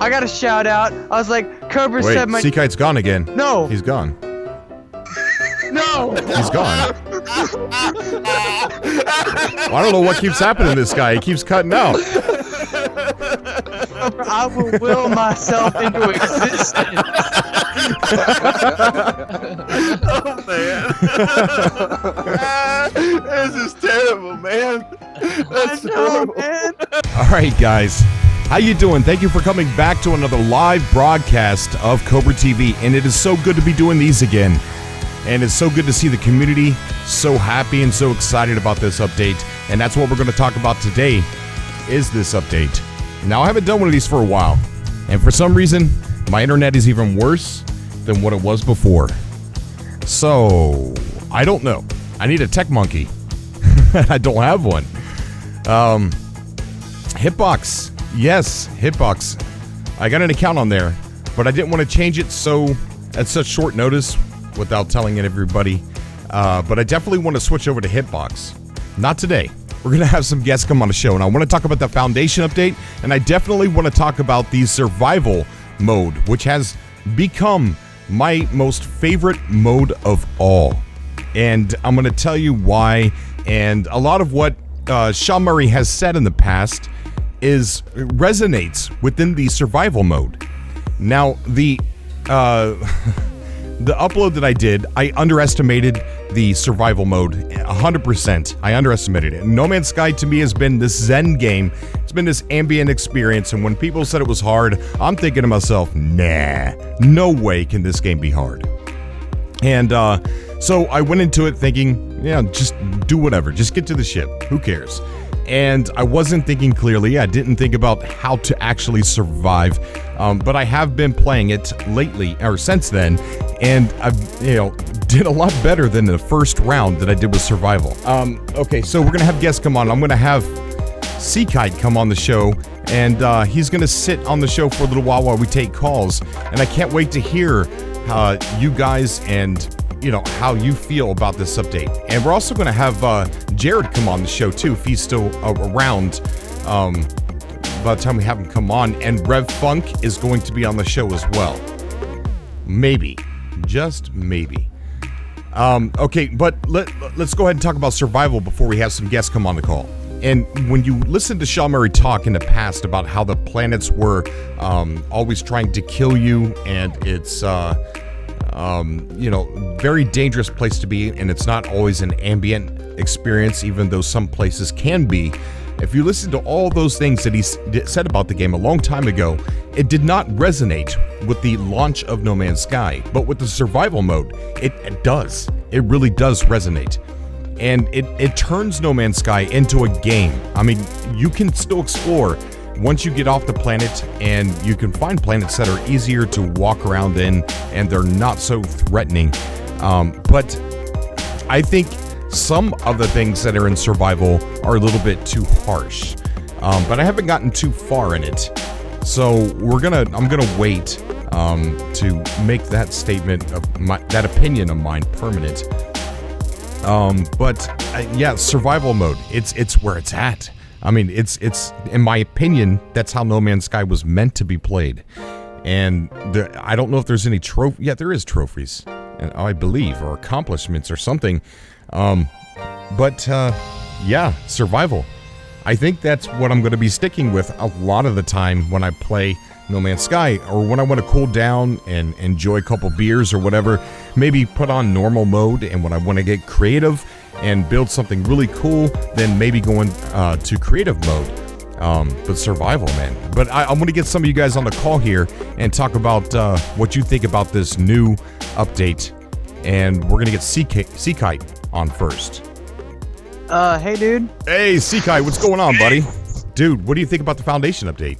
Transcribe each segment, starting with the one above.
I got a shout out. I was like, Cobra Wait, said my... Seakite's gone again. No. He's gone. No. He's gone. Well, I don't know what keeps happening to this guy. He keeps cutting out. I will will myself into existence. Oh man, this is terrible, man. That's terrible, man. All right, guys. How you doing? Thank you for coming back to another live broadcast of Cobra TV. And it is so good to be doing these again. And it's so good to see the community so happy and so excited about this update. And that's what we're going to talk about today, is this update. Now, I haven't done one of these for a while. And for some reason, my internet is even worse than what it was before. So, I don't know. I need a tech monkey. I don't have one. Hitbox. Yes, Hitbox. I got an account on there, but I didn't want to change it at such short notice without telling everybody. But I definitely want to switch over to Hitbox. Not today. We're going to have some guests come on the show, and I want to talk about the Foundation update, and I definitely want to talk about the survival mode, which has become my most favorite mode of all. And I'm going to tell you why, and a lot of what Sean Murray has said in the past resonates within the survival mode. Now, the upload that I did, I underestimated the survival mode 100%. I underestimated it. No Man's Sky to me has been this zen game. It's been this ambient experience, and when people said it was hard, I'm thinking to myself, nah, no way can this game be hard. And so I went into it thinking, yeah, just do whatever. Just get to the ship. Who cares? And I wasn't thinking clearly. I didn't think about how to actually survive. But I have been playing it lately, or since then, and I've, did a lot better than the first round that I did with survival. Okay, so we're gonna have guests come on. I'm gonna have Seakite come on the show, and he's gonna sit on the show for a little while we take calls. And I can't wait to hear you guys and how you feel about this update. And we're also going to have Jared come on the show too, if he's still around by the time we have him come on. And Rev Funk is going to be on the show as well. Maybe. Just maybe. Okay, but let's go ahead and talk about survival before we have some guests come on the call. And when you listen to Sean Murray talk in the past about how the planets were always trying to kill you, and it's very dangerous place to be, and it's not always an ambient experience, even though some places can be. If you listen to all those things that he said about the game a long time ago, it did not resonate with the launch of No Man's Sky, but with the survival mode, it does. It really does resonate. And it turns No Man's Sky into a game. I mean, you can still explore once you get off the planet, and you can find planets that are easier to walk around in, and they're not so threatening. But I think some of the things that are in survival are a little bit too harsh. But I haven't gotten too far in it, so I'm gonna wait to make that statement of that opinion of mine permanent. Yeah, survival mode. It's where it's at. I mean, it's in my opinion, that's how No Man's Sky was meant to be played. And I don't know if there's any trophy. Yeah, there is trophies, I believe, or accomplishments or something. Yeah, survival. I think that's what I'm going to be sticking with a lot of the time when I play No Man's Sky, or when I want to cool down and enjoy a couple beers or whatever. Maybe put on normal mode, and when I want to get creative and build something really cool, then maybe going to creative mode. But survival, man. But I'm going to get some of you guys on the call here and talk about what you think about this new update. And we're going to get Seakite on first. Hey, dude. Hey, Seakite, what's going on, buddy? Dude, what do you think about the Foundation update?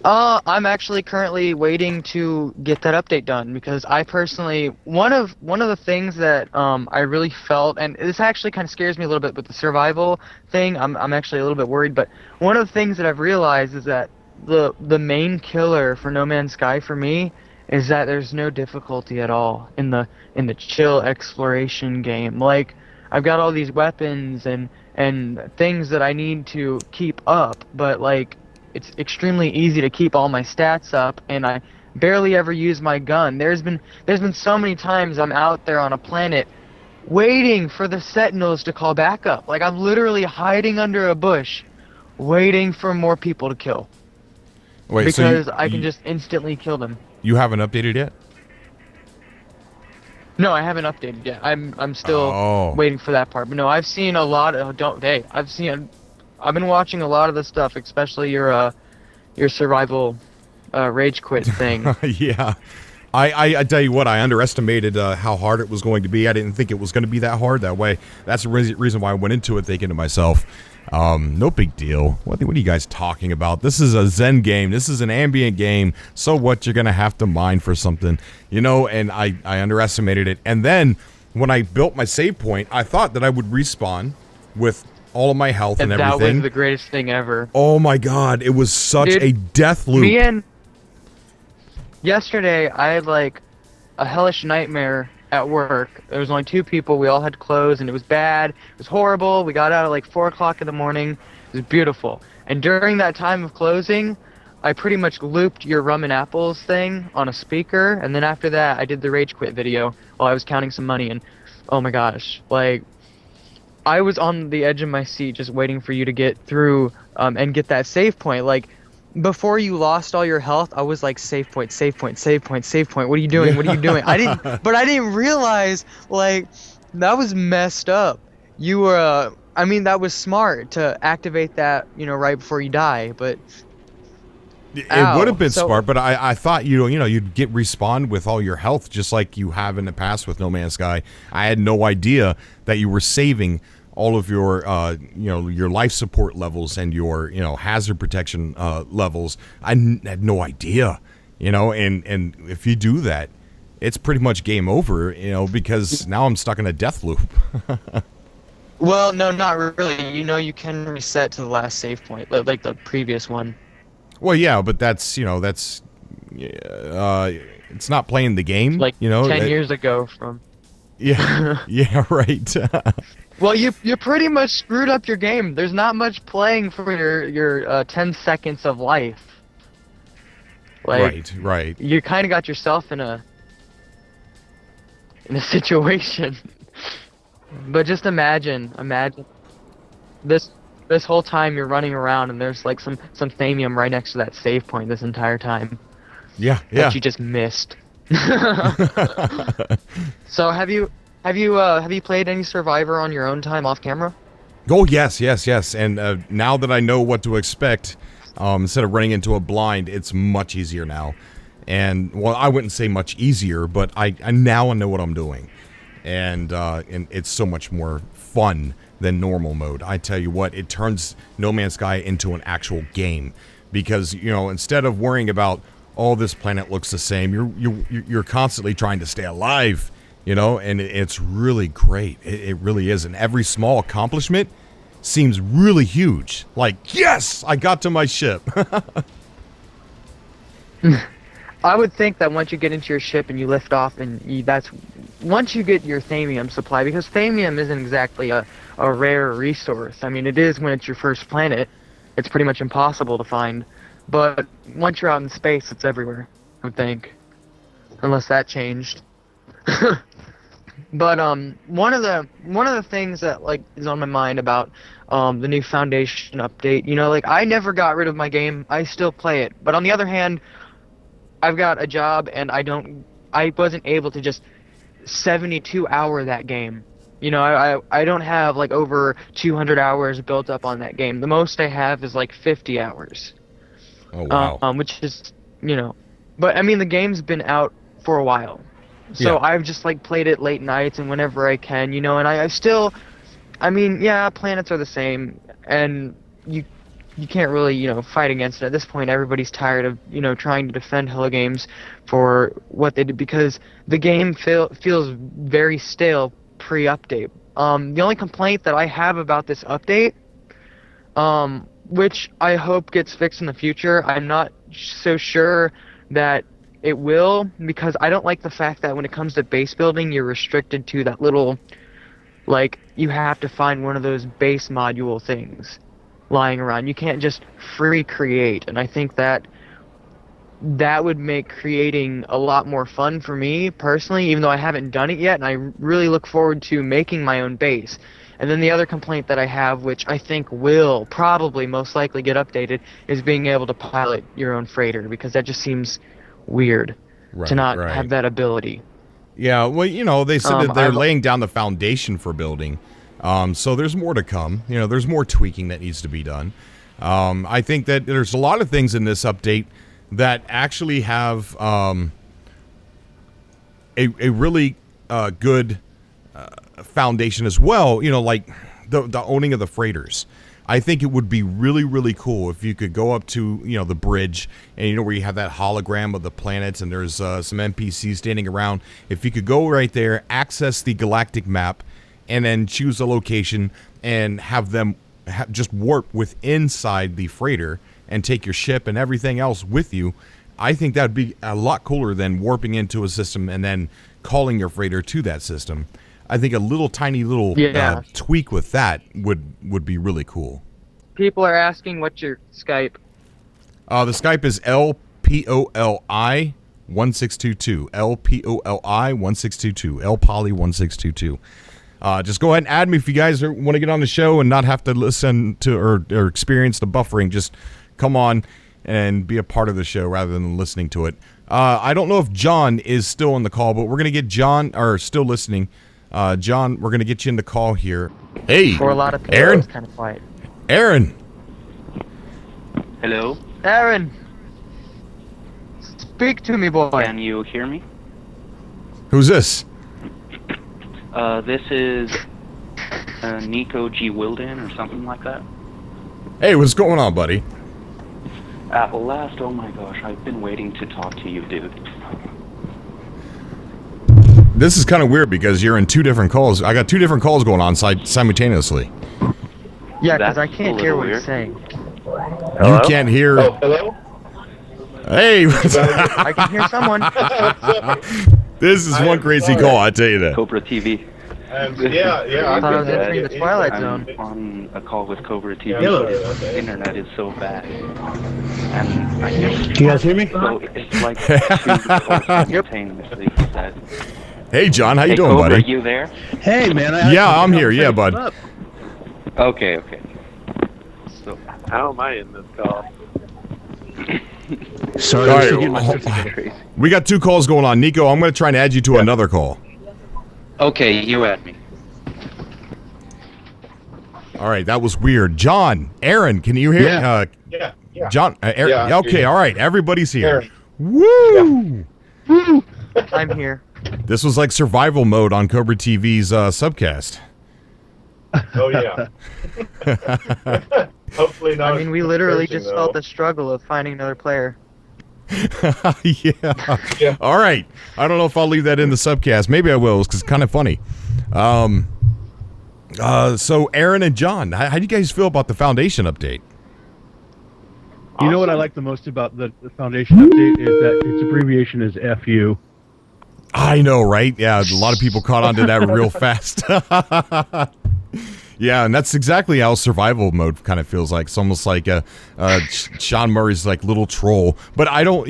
I'm actually currently waiting to get that update done, because I personally, one of the things that I really felt, and this actually kind of scares me a little bit with the survival thing. I'm actually a little bit worried, but one of the things that I've realized is that the main killer for No Man's Sky for me is that there's no difficulty at all in the chill exploration game. Like, I've got all these weapons and things that I need to keep up, but like, it's extremely easy to keep all my stats up, and I barely ever use my gun. There's been so many times I'm out there on a planet waiting for the sentinels to call back up. Like, I'm literally hiding under a bush waiting for more people to kill. Wait, Because so I can just instantly kill them. you haven't updated yet? No, I haven't updated yet. I'm still Oh. waiting for that part. But no, I've seen a lot of I've been watching a lot of the stuff, especially your survival rage quit thing. Yeah. I tell you what, I underestimated how hard it was going to be. I didn't think it was going to be that hard that way. That's the reason why I went into it thinking to myself, no big deal. What are you guys talking about? This is a Zen game. This is an ambient game. So what? You're going to have to mine for something, and I underestimated it. And then when I built my save point, I thought that I would respawn with all of my health and everything. That was the greatest thing ever. Oh my God. It was such Dude, a death loop. Yesterday, I had like a hellish nightmare at work. There was only 2 people. We all had to close, and it was bad. It was horrible. We got out at like 4 o'clock in the morning. It was beautiful. And during that time of closing, I pretty much looped your rum and apples thing on a speaker, and then after that, I did the rage quit video while I was counting some money. And oh my gosh, like, I was on the edge of my seat just waiting for you to get through and get that save point. Like, before you lost all your health, I was like, save point, save point, save point, save point. What are you doing? What are you doing? I didn't realize, like, that was messed up. You were, that was smart to activate that, right before you die, but it would have been smart, but I thought you'd get respawned with all your health just like you have in the past with No Man's Sky. I had no idea that you were saving all of your your life support levels and your hazard protection levels. I had no idea, and if you do that, it's pretty much game over, because now I'm stuck in a death loop. Well, no, not really. You can reset to the last save point, like the previous one. Well, yeah, but that's it's not playing the game, like 10 years ago from. Yeah, yeah, right. Well, you pretty much screwed up your game. There's not much playing for your 10 seconds of life. Like, right. You kind of got yourself in a situation. But just imagine this whole time you're running around and there's like some thamium right next to that save point this entire time. Yeah. That you just missed. So have you played any Survivor on your own time off camera? Oh, yes. And now that I know what to expect, instead of running into a blind, it's much easier now. And, well, I wouldn't say much easier, but I now know what I'm doing. And it's so much more fun than normal mode. I tell you what, it turns No Man's Sky into an actual game. Because, instead of worrying about, oh, this planet looks the same, you're constantly trying to stay alive. And it's really great. It really is. And every small accomplishment seems really huge. Like, yes, I got to my ship. I would think that once you get into your ship and you lift off, and once you get your thamium supply, because thamium isn't exactly a rare resource. It is when it's your first planet. It's pretty much impossible to find. But once you're out in space, it's everywhere, I would think. Unless that changed. But one of the things that is on my mind about the new Foundation update, I never got rid of my game. I still play it. But on the other hand, I've got a job and I wasn't able to just 72 hour that game. I don't have over 200 hours built up on that game. The most I have is 50 hours. Oh wow. Which is, but the game's been out for a while. So Yeah. I've just played it late nights and whenever I can, and I still, planets are the same, and you can't really, fight against it. At this point, everybody's tired of, trying to defend Hello Games for what they did, because the game feels very stale pre-update. The only complaint that I have about this update, which I hope gets fixed in the future, I'm not so sure that it will, because I don't like the fact that when it comes to base building, you're restricted to that little, you have to find one of those base module things. lying around. You can't just free create, and I think that would make creating a lot more fun for me personally, even though I haven't done it yet, and I really look forward to making my own base. And then the other complaint that I have, which I think will probably most likely get updated, is being able to pilot your own freighter, because that just seems weird to not have that ability. Yeah, well, they said that they're laying down the foundation for building. So there's more to come. There's more tweaking that needs to be done. I think that there's a lot of things in this update that actually have a really good foundation as well. Like the owning of the freighters. I think it would be really, really cool if you could go up to, the bridge and, where you have that hologram of the planets and there's some NPCs standing around. If you could go right there, access the galactic map, and then choose a location and have them just warp inside the freighter and take your ship and everything else with you, I think that would be a lot cooler than warping into a system and then calling your freighter to that system. I think a tiny little tweak with that would be really cool. People are asking, what's your Skype? The Skype is LPOLI 1622. LPOLI 1622. LPoly 1622. Just go ahead and add me if you guys want to get on the show and not have to listen to or experience the buffering. Just come on and be a part of the show rather than listening to it. I don't know if John is still on the call, but we're going to get John, or still listening. John, we're going to get you in the call here. Hey, for a lot of people, Aaron. It's kind of quiet. Aaron. Hello? Aaron. Speak to me, boy. Can you hear me? Who's this? This is Nico G. Wilden or something like that. Hey, what's going on, buddy? At last, oh my gosh, I've been waiting to talk to you, dude. This is kind of weird because you're in two different calls. I got two different calls going on simultaneously. Yeah, because I can't hear what you're saying. Hello? You can't hear... Oh, hello? Hey! I can hear someone. This is one crazy call, I tell you that. Cobra TV. I thought I was entering the Twilight Zone. I'm on a call with Cobra TV. The internet is so bad. And I just... Can you guys hear me? So it's like two simultaneously said. Hey, John, how you doing, Cobra, buddy? Are you there? Hey, man. I'm here. Yeah, bud. Okay. So, how am I in this call? Sorry, all I'm still getting my right, Crazy. we got two calls going on. Nico, I'm going to try and add you to another call. Okay, you add me. All right, that was weird. John, Aaron, can you hear? Yeah. John, Aaron, Yeah, okay, all right, everybody's here. Aaron. Woo! I'm here. This was like survival mode on Cobra TV's SUBCAST. Oh, yeah. Hopefully not. I mean, we literally encouraging, just though. felt the struggle of finding another player. Yeah. All right. I don't know if I'll leave that in the subcast. Maybe I will, because it's kind of funny. So Aaron and John, how do you guys feel about the Foundation update? You know what I like the most about the Foundation update is that its abbreviation is FU. I know, right? Yeah, a lot of people caught on to that real fast. Yeah, and that's exactly how survival mode kind of feels like. It's almost like Sean Murray's like little troll. But I don't,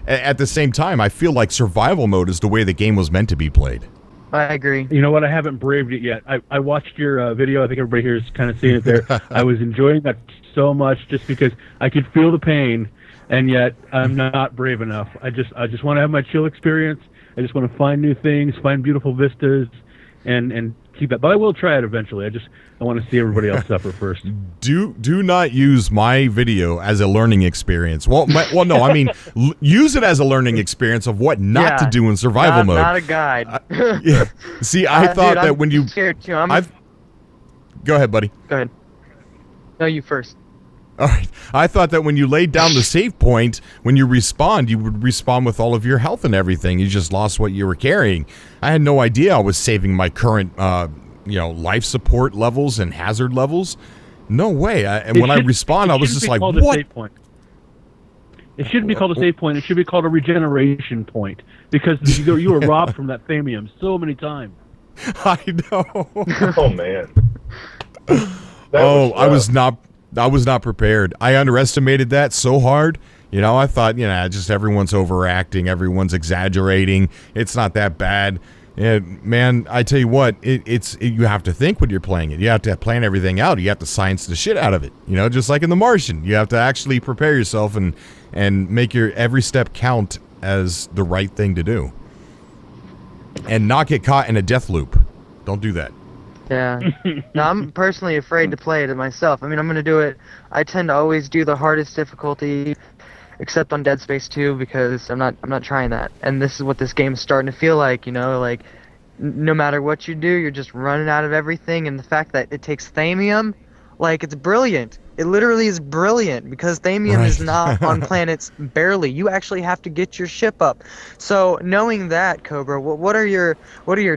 at the same time, I feel like survival mode is the way the game was meant to be played. I agree. You know what? I haven't braved it yet. I watched your video. I think everybody here is kind of seeing it there. I was enjoying that so much just because I could feel the pain, and yet I'm not brave enough. I just want to have my chill experience. I just want to find new things, find beautiful vistas, and keep that. But I will try it eventually. I want to see everybody else suffer first. Do not use my video as a learning experience. Well, no, I mean use it as a learning experience of what not to do in survival mode. Not a guide. Yeah. See, I thought dude, that I'm when you scared too. Go ahead, buddy. Go ahead. No, you first. All right. I thought that when you laid down the save point, when you respawned, you would respawn with all of your health and everything. You just lost what you were carrying. I had no idea I was saving my current, life support levels and hazard levels. No way. And when I respawned, I was just like, what? It shouldn't be called a save point. It should be called a regeneration point because you were robbed from that thamium so many times. I know. Oh, man. I was not. I was not prepared. I underestimated that so hard. You know, I thought, just everyone's overacting, everyone's exaggerating. It's not that bad. And man, I tell you what, you have to think when you're playing it. You have to plan everything out. You have to science the shit out of it. Just like in The Martian, you have to actually prepare yourself and make your every step count as the right thing to do, and not get caught in a death loop. Don't do that. Yeah. No, I'm personally afraid to play it myself. I mean, I'm gonna do it. I tend to always do the hardest difficulty, except on Dead Space 2, because I'm not trying that. And this is what this game is starting to feel like. Like no matter what you do, you're just running out of everything. And the fact that it takes thamium, like, it's brilliant. It literally is brilliant, because thamium is not on planets barely. You actually have to get your ship up. So knowing that, Cobra, what are your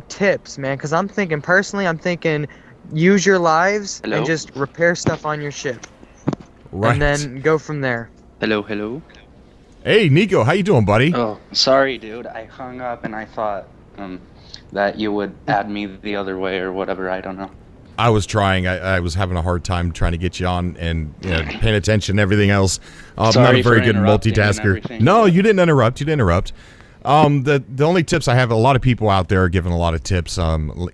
tips, man? Because I'm thinking use your lives and just repair stuff on your ship, and then go from there. Hello. Hey, Nico, how you doing, buddy? Oh, sorry, dude. I hung up and I thought that you would add me the other way or whatever. I don't know. I was trying. I was having a hard time trying to get you on and paying attention and everything else. I'm not a very good multitasker. No, you didn't interrupt. The only tips I have, a lot of people out there are giving a lot of tips,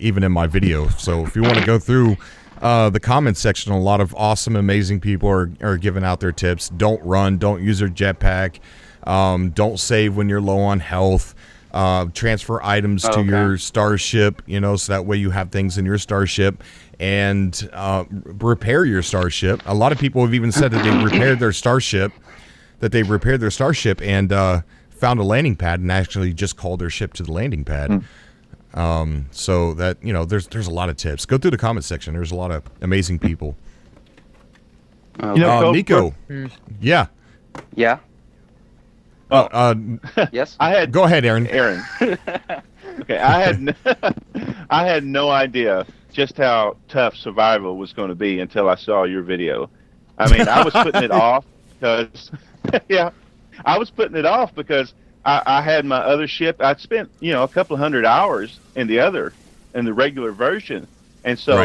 even in my video. So if you want to go through the comments section, a lot of awesome, amazing people are giving out their tips. Don't run. Don't use your jetpack. Don't save when you're low on health. Transfer items to your starship, so that way you have things in your starship, and repair your starship. A lot of people have even said that they repaired their starship, and found a landing pad and actually just called their ship to the landing pad. So that, there's a lot of tips. Go through the comment section. There's a lot of amazing people. Nico. Yeah. Yeah. Yes. Go ahead, Aaron. Okay, I had no idea just how tough survival was going to be until I saw your video. I mean, I was putting it off because, I had my other ship. I'd spent, a couple of 100 hours in the regular version, and so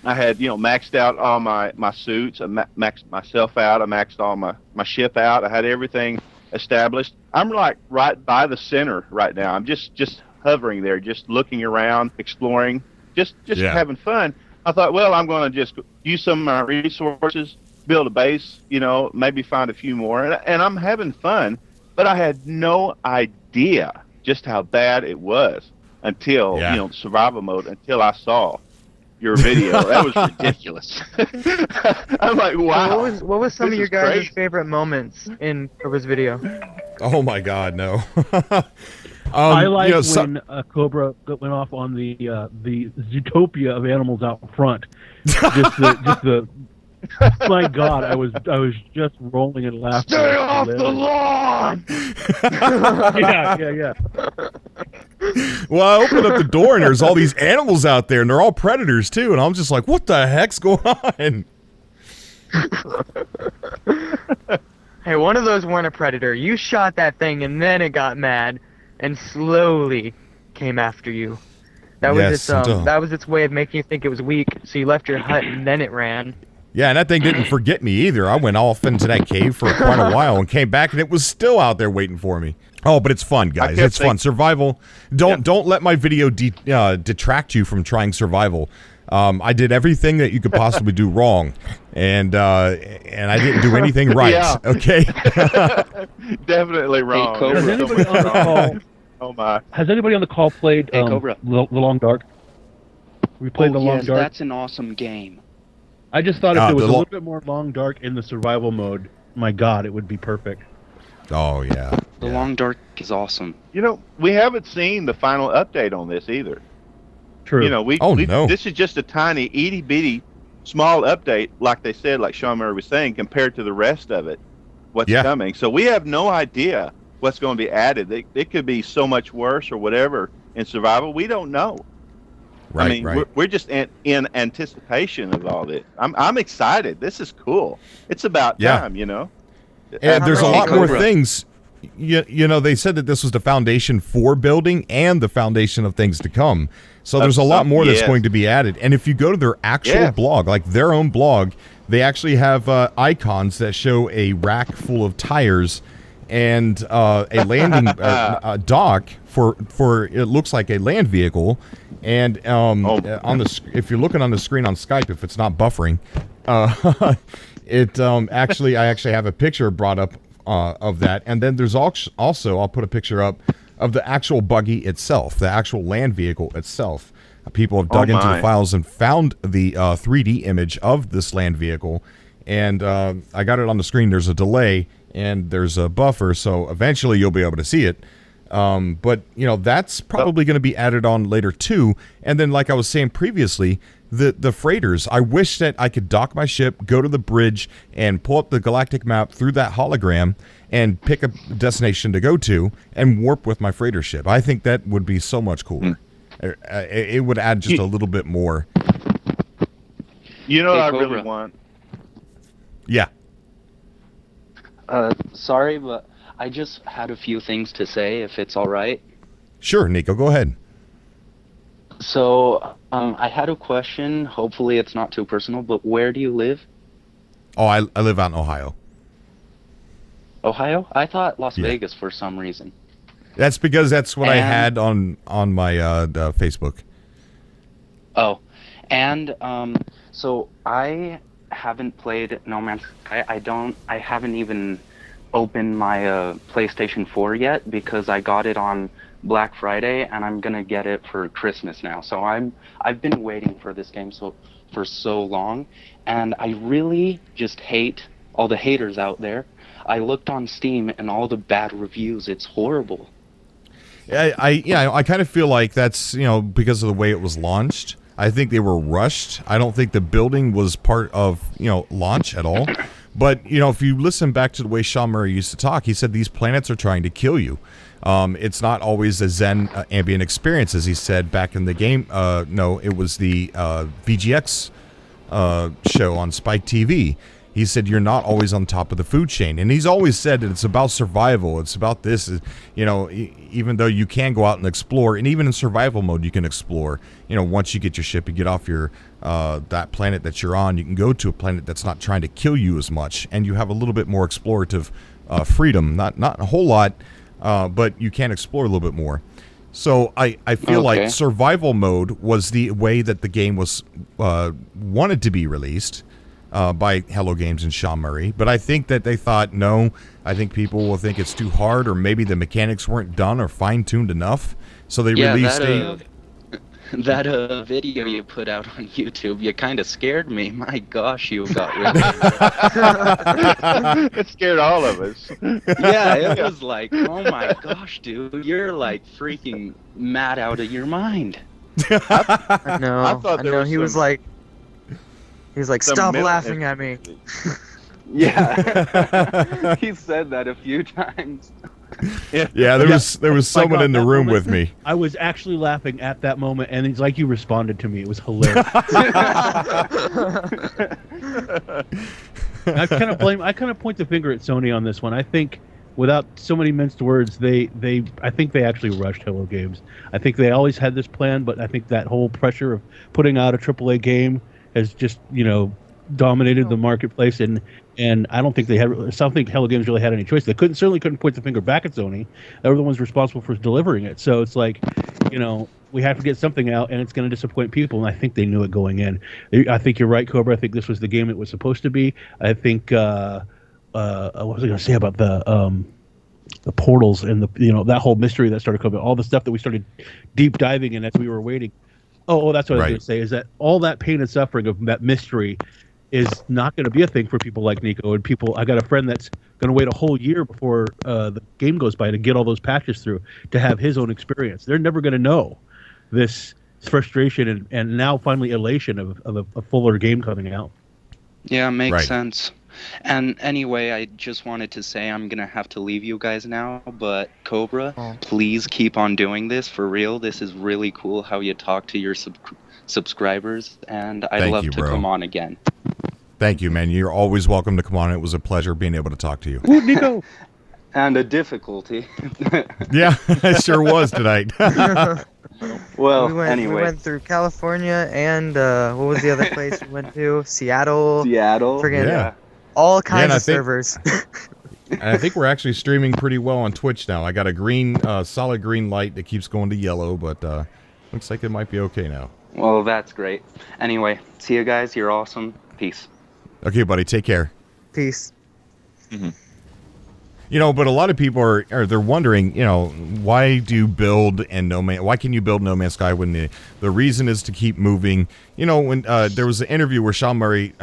I had, maxed out all my suits. I maxed myself out. I maxed all my ship out. I had everything established. I'm like right by the center right now. I'm just hovering there, just looking around, exploring, just having fun. I thought, well, I'm going to just use some of my resources, build a base, maybe find a few more, and I'm having fun. But I had no idea just how bad it was until survival mode, until I saw your video. That was ridiculous. I'm like, wow. What was some of your guys' favorite moments in Cobra's video? Oh my God, no. I like when Cobra went off on the Zootopia of animals out front. My God, I was just rolling in laughter. Stay off the lawn! Yeah. Well, I opened up the door and there's all these animals out there, and they're all predators too. And I'm just like, what the heck's going on? Hey, one of those weren't a predator. You shot that thing, and then it got mad and slowly came after you. That was its way of making you think it was weak. So you left your hut, and then it ran. Yeah, and that thing didn't forget me either. I went off into that cave for quite a while and came back, and it was still out there waiting for me. Oh, but it's fun, guys. It's fun. Survival. Don't let my video detract you from trying survival. I did everything that you could possibly do wrong, and I didn't do anything right. Yeah. Okay. Definitely wrong. Hey, Cobra. Has anybody on the call? Oh my! Has anybody on the call played Cobra. The Long Dark? We played The Long Dark. That's an awesome game. I just thought if there was a little bit more Long Dark in the survival mode, my God, it would be perfect. Oh yeah. The Long Dark is awesome. We haven't seen the final update on this either. True. This is just a tiny, itty bitty, small update, like they said, like Sean Murray was saying, compared to the rest of it, what's coming. So we have no idea what's going to be added. It could be so much worse or whatever in survival. We don't know. Right, We're just in anticipation of all this. I'm excited. This is cool. It's about time, And there's a lot more things. They said that this was the foundation for building and the foundation of things to come. So there's a lot more that's going to be added. And if you go to their actual blog, like their own blog, they actually have icons that show a rack full of tires and a landing dock for it looks like a land vehicle. And on the if you're looking on the screen on Skype, if it's not buffering, I actually have a picture brought up of that. And then there's also I'll put a picture up of the actual buggy itself, the actual land vehicle itself. People have dug into the files and found the 3D image of this land vehicle, and I got it on the screen. There's a delay and there's a buffer, so eventually you'll be able to see it. But that's probably going to be added on later too. And then, like I was saying previously, the freighters. I wish that I could dock my ship, go to the bridge, and pull up the galactic map through that hologram and pick a destination to go to and warp with my freighter ship. I think that would be so much cooler. It would add just a little bit more. You know what I really want? Yeah. Sorry, but I just had a few things to say, if it's all right. Sure, Nico, go ahead. So, I had a question. Hopefully it's not too personal, but where do you live? Oh, I live out in Ohio. Ohio? I thought Las Vegas for some reason. That's because that's what I had on my Facebook. Oh, and so I haven't played No Man's Sky. I haven't even opened my PlayStation 4 yet because I got it on Black Friday and I'm gonna get it for Christmas now. So I've been waiting for this game for so long, and I really just hate all the haters out there. I looked on Steam and all the bad reviews. It's horrible. I kind of feel like that's because of the way it was launched. I think they were rushed. I don't think the building was part of launch at all. But if you listen back to the way Sean Murray used to talk, he said these planets are trying to kill you. It's not always a zen ambient experience, as he said back in the game. No, it was the VGX show on Spike TV. He said you're not always on top of the food chain, and he's always said that it's about survival. It's about this, even though you can go out and explore, and even in survival mode you can explore. Once you get your ship, you get off your that planet that you're on, you can go to a planet that's not trying to kill you as much, and you have a little bit more explorative freedom. Not a whole lot, but you can explore a little bit more. So I feel like survival mode was the way that the game was wanted to be released. By Hello Games and Sean Murray, but I think that they thought, no, I think people will think it's too hard, or maybe the mechanics weren't done or fine-tuned enough, so they released that video you put out on YouTube, you kind of scared me. My gosh, you got really... It scared all of us. Yeah, it was like, oh my gosh, dude, you're like freaking mad out of your mind. I know. I know. He was like, stop laughing at me. Yeah. He said that a few times. Yeah, there was someone in the room with me. I was actually laughing at that moment, and it's like you responded to me. It was hilarious. I kind of point the finger at Sony on this one. I think, without so many minced words, I think they actually rushed Hello Games. I think they always had this plan, but I think that whole pressure of putting out a AAA game has just dominated the marketplace, and I don't think Hello Games really had any choice. They certainly couldn't point the finger back at Sony. They were the ones responsible for delivering it. So it's like, we have to get something out, and it's going to disappoint people. And I think they knew it going in. I think you're right, Cobra. I think this was the game it was supposed to be. I think what was I going to say about the portals and that whole mystery that started coming, all the stuff that we started deep diving in as we were waiting. Oh, that's what I was going to say, is that all that pain and suffering of that mystery is not going to be a thing for people like Nico and people. I got a friend that's going to wait a whole year before the game goes by to get all those patches through to have his own experience. They're never going to know this frustration and now finally elation of a fuller game coming out. Yeah, makes sense. And anyway, I just wanted to say I'm going to have to leave you guys now, but Cobra, please keep on doing this for real. This is really cool how you talk to your subscribers, and I'd love to come on again. Thank you, man. You're always welcome to come on. It was a pleasure being able to talk to you. Ooh, Nico! And a difficulty. Yeah, it sure was tonight. Well, We anyway, went through California and what was the other place we went to? Seattle. Seattle. Friggin' Yeah. all Yeah, and kinds of servers. And I think we're actually streaming pretty well on Twitch now. I got a green, solid green light that keeps going to yellow, but looks like it might be okay now. Well, that's great. Anyway, see you guys. You're awesome. Peace. Okay, buddy, take care. Peace. You know, but a lot of people are they're wondering, you know, why do you build and why can you build No Man's Sky when the reason is to keep moving? You know, when there was an interview where Sean Murray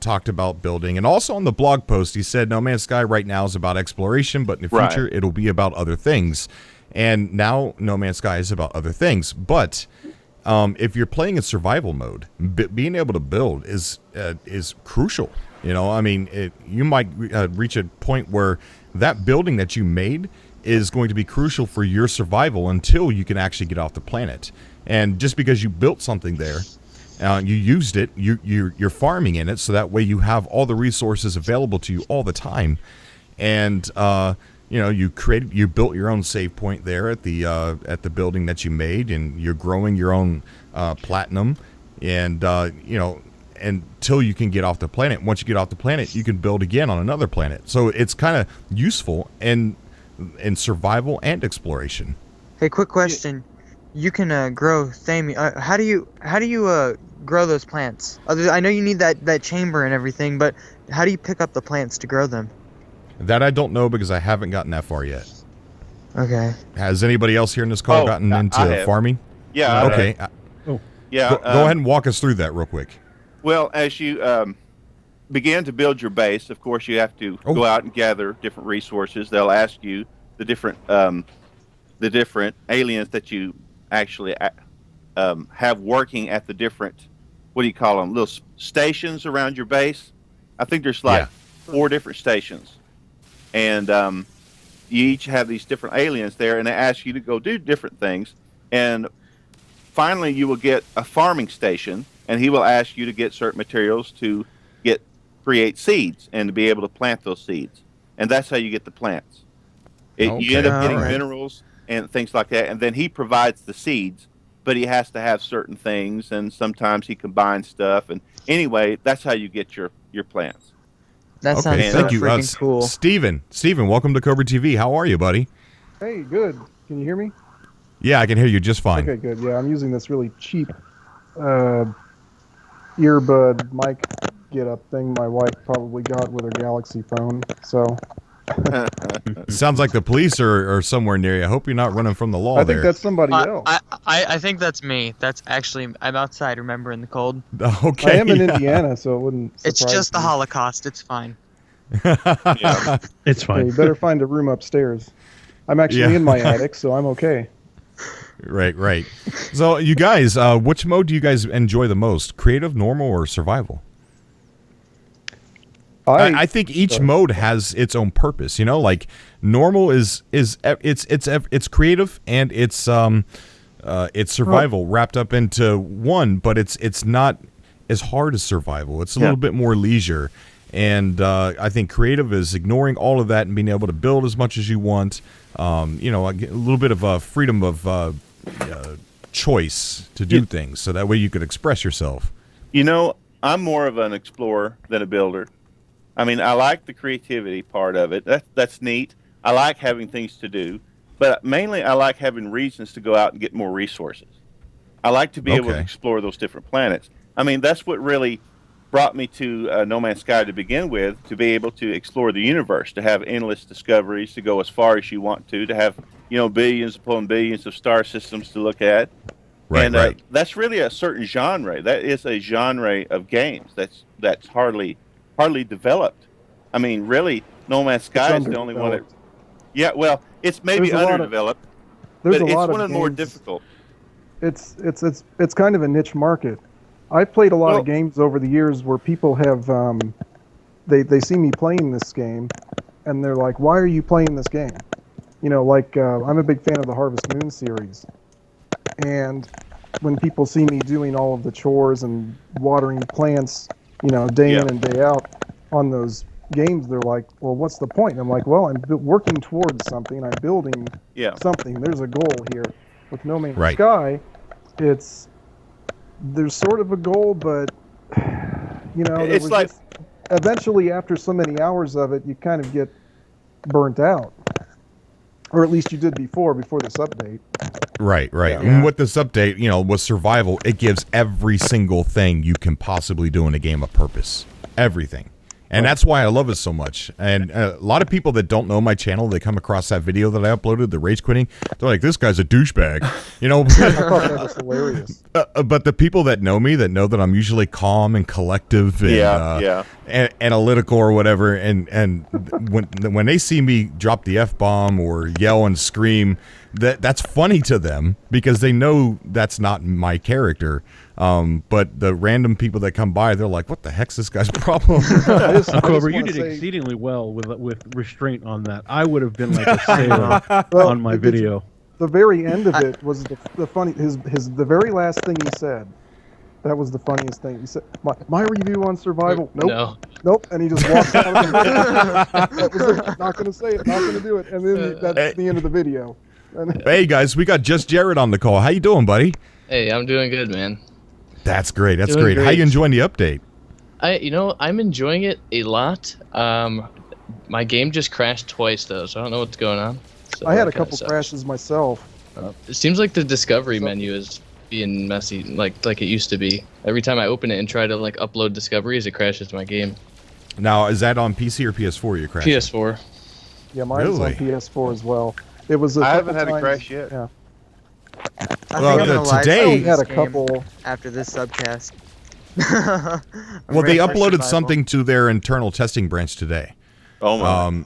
talked about building, and also on the blog post he said No Man's Sky right now is about exploration, but in the future it'll be about other things. And now No Man's Sky is about other things, but if you're playing in survival mode, being able to build is crucial. You know, I mean, you might reach a point where that building that you made is going to be crucial for your survival until you can actually get off the planet. And just because you built something there, you used it, you're farming in it, so that way you have all the resources available to you all the time. And you know, you built your own save point there at the building that you made, and you're growing your own platinum, and you know, until you can get off the planet. Once you get off the planet, you can build again on another planet. So it's kind of useful in survival and exploration. Hey, quick question. You can grow thami. How do you grow those plants? I know you need that chamber and everything, but how do you pick up the plants to grow them? That I don't know because I haven't gotten that far yet. Okay. Has anybody else here in this call gotten into farming? Yeah. Okay. Yeah. Go ahead and walk us through that real quick. Well, as you begin to build your base, of course, you have to go out and gather different resources. They'll ask you the different aliens that you actually have working at the different, what do you call them, little stations around your base. I think there's like 4 different stations, and you each have these different aliens there, and they ask you to go do different things, and finally you will get a farming station, and he will ask you to get certain materials to create seeds and to be able to plant those seeds. And that's how you get the plants. You end up getting minerals and things like that, and then he provides the seeds, but he has to have certain things, and sometimes he combines stuff. And anyway, that's how you get your plants. That sounds so freaking cool. Steven, welcome to Cobra TV. How are you, buddy? Hey, good. Can you hear me? Yeah, I can hear you just fine. Okay, good. Yeah, I'm using this really cheap earbud mic get-up thing my wife probably got with her Galaxy phone. So sounds like the police are somewhere near you. I hope you're not running from the law. I think that's somebody else. I think that's me. That's actually, I'm outside, remember, in the cold. Okay. I am in Indiana, so it wouldn't surprise It's just the me. Holocaust. It's fine. It's fine. Okay, you better find a room upstairs. I'm actually in my attic, so I'm okay. Right. So, you guys, which mode do you guys enjoy the most? Creative, normal, or survival? I think each mode has its own purpose. You know, like normal is it's creative and it's survival wrapped up into one, but it's not as hard as survival. It's a little bit more leisure, and I think creative is ignoring all of that and being able to build as much as you want. You know, a little bit of freedom of choice to do things, so that way you could express yourself. You know, I'm more of an explorer than a builder. I mean, I like the creativity part of it. That's neat. I like having things to do, but mainly I like having reasons to go out and get more resources. I like to be able to explore those different planets. I mean, that's what really brought me to No Man's Sky to begin with, to be able to explore the universe, to have endless discoveries, to go as far as you want to have, you know, billions upon billions of star systems to look at. Right. That's really a certain genre. That is a genre of games that's hardly developed. I mean, really, No Man's Sky is the only one that... Yeah, well, it's maybe underdeveloped, but it's one of the more difficult. It's kind of a niche market. I've played a lot of games over the years where people have... They see me playing this game, and they're like, why are you playing this game? You know, like, I'm a big fan of the Harvest Moon series. And when people see me doing all of the chores and watering plants, you know, day in and day out on those games, they're like, well, what's the point? And I'm like, well, I'm working towards something. I'm building something. There's a goal here. With No Man's Right. Sky, there's sort of a goal, but It's like eventually after so many hours of it, you kind of get burnt out, or at least you did before this update. Right. Yeah. And with this update, with survival, it gives every single thing you can possibly do in a game a purpose. Everything. And that's why I love it so much. And a lot of people that don't know my channel, they come across that video that I uploaded, the rage quitting. They're like, this guy's a douchebag. I thought that was hilarious. But the people that know me, that know that I'm usually calm and collective and analytical or whatever, and when they see me drop the F-bomb or yell and scream, that's funny to them because they know that's not my character. But the random people that come by, they're like, what the heck's this guy's problem? Cobra, you did exceedingly well with restraint on that. I would have been like a sailor on my video. The very end of it was the funny. The very last thing he said. That was the funniest thing. He said, "My review on survival." Nope. And he just walks out. That was it. Not going to say it. Not going to do it. And then that's the end of the video. Hey guys, we got Just Jared on the call. How you doing, buddy? Hey, I'm doing good, man. That's great. That's Doing great. How great. you enjoying the update? I'm enjoying it a lot. My game just crashed twice though, so I don't know what's going on. So I had a that kinda couple sucks. crashes myself. It seems like the discovery menu is being messy, like it used to be. Every time I open it and try to upload discoveries, it crashes my game. Now, is that on PC or PS4 you crashed? PS4. Yeah, mine was on Really? PS4 as well. It was. I haven't had a crash yet. Yeah. I think Well, I'm gonna live today- stream We had a this game couple. after this subcast. Well, they uploaded something to their internal testing branch today. Oh my!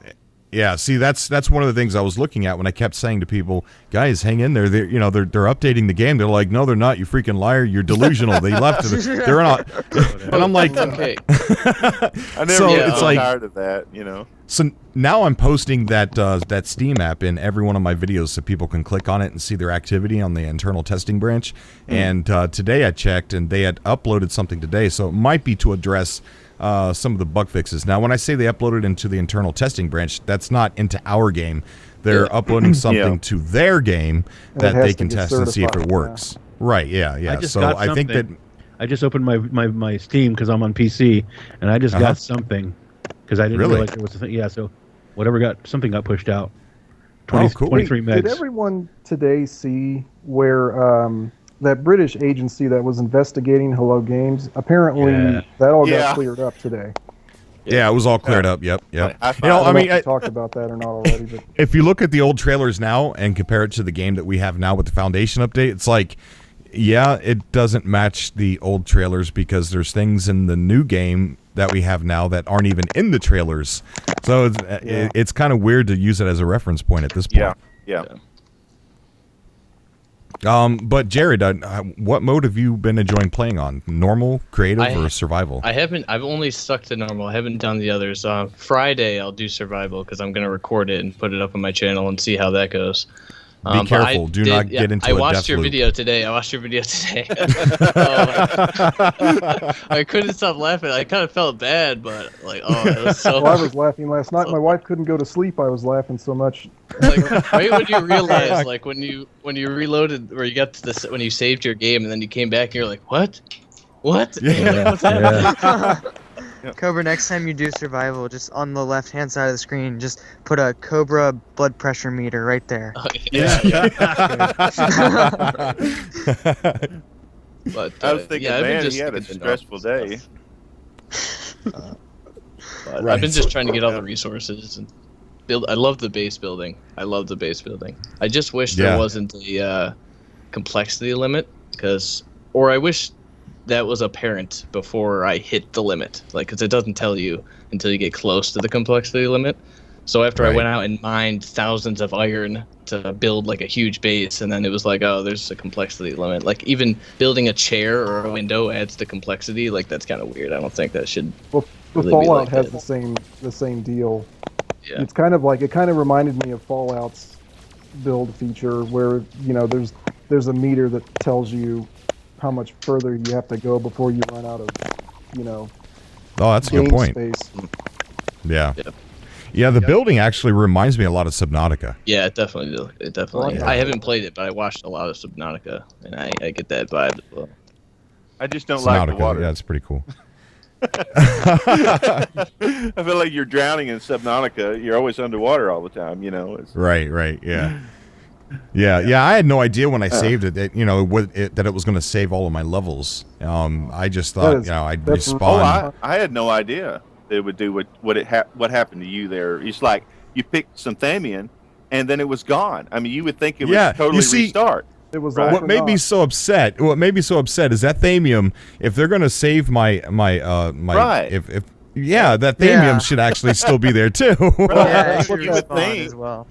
Yeah, see, that's one of the things I was looking at when I kept saying to people, "Guys, hang in there. They're updating the game." They're like, "No, they're not. You freaking liar. You're delusional. They left it. They're not." And I'm like, Okay. I never so get it's so like- tired of that. So now I'm posting that Steam app in every one of my videos so people can click on it and see their activity on the internal testing branch. And today I checked, and they had uploaded something today, so it might be to address some of the bug fixes. Now, when I say they uploaded into the internal testing branch, that's not into our game. They're uploading something to their game And it that has they to can get test and see if it certified, works. Right? Yeah. I just So got I think that. something. I just opened my Steam because I'm on PC, and I just got something because I didn't Really? realize there was a thing. Yeah, so something got pushed out. Oh, cool. 23 megs. Did everyone today see where that British agency that was investigating Hello Games? Apparently, Yeah. that all Yeah. got cleared up today. Yeah, it was all cleared up. Yep. I I I don't know mean, if we talked about that or not already, but if you look at the old trailers now and compare it to the game that we have now with the Foundation update, it's like, yeah, it doesn't match the old trailers because there's things in the new game that we have now that aren't even in the trailers. So it's kind of weird to use it as a reference point at this point. Yeah. But Jared, what mode have you been enjoying playing on? Normal, creative, or survival? I've only stuck to normal. I haven't done the others. Friday I'll do survival because I'm gonna record it and put it up on my channel and see how that goes. Be careful. Do not get into a I watched death your loop. video today. I couldn't stop laughing. I kind of felt bad, but it was so. well, I was laughing last night. My wife couldn't go to sleep. I was laughing so much. Right when you realize, when you reloaded, or you got to this, when you saved your game, and then you came back, and you're like, what? Yeah. What's happening? Cobra, next time you do survival, just on the left-hand side of the screen, just put a Cobra blood pressure meter right there. Yeah. But I was thinking, I've been man, just he had a thinking stressful day. But Right. I've been just trying to get all the resources and build. I love the base building. I just wish there wasn't a complexity limit, or I wish that was apparent before I hit the limit, because it doesn't tell you until you get close to the complexity limit. So after I went out and mined thousands of iron to build a huge base, and then it was like, oh, there's a complexity limit. Even building a chair or a window adds to complexity. That's kind of weird. I don't think that should. Well, the really be Fallout like has that. the same deal. Yeah. It's kind of reminded me of Fallout's build feature where there's a meter that tells you how much further you have to go before you run out of Oh, that's a good game point. space. Yeah. Yeah, the building actually reminds me a lot of Subnautica. Yeah, it definitely do. It definitely. I haven't played it, but I watched a lot of Subnautica, and I get that vibe as well. I just don't like the water. Yeah, it's pretty cool. I feel like you're drowning in Subnautica. You're always underwater all the time, you know. Right, yeah. Yeah. I had no idea when I saved it that that it was going to save all of my levels. I just thought I'd respawn. I had no idea it would do what happened to you there. It's like you picked some Thamian, and then it was gone. I mean, you would think it would totally restart. It was What made me so upset? What made me so upset is that Thamium. If they're going to save my right. if that Thamium should actually still be there too. That's what you would think. as well.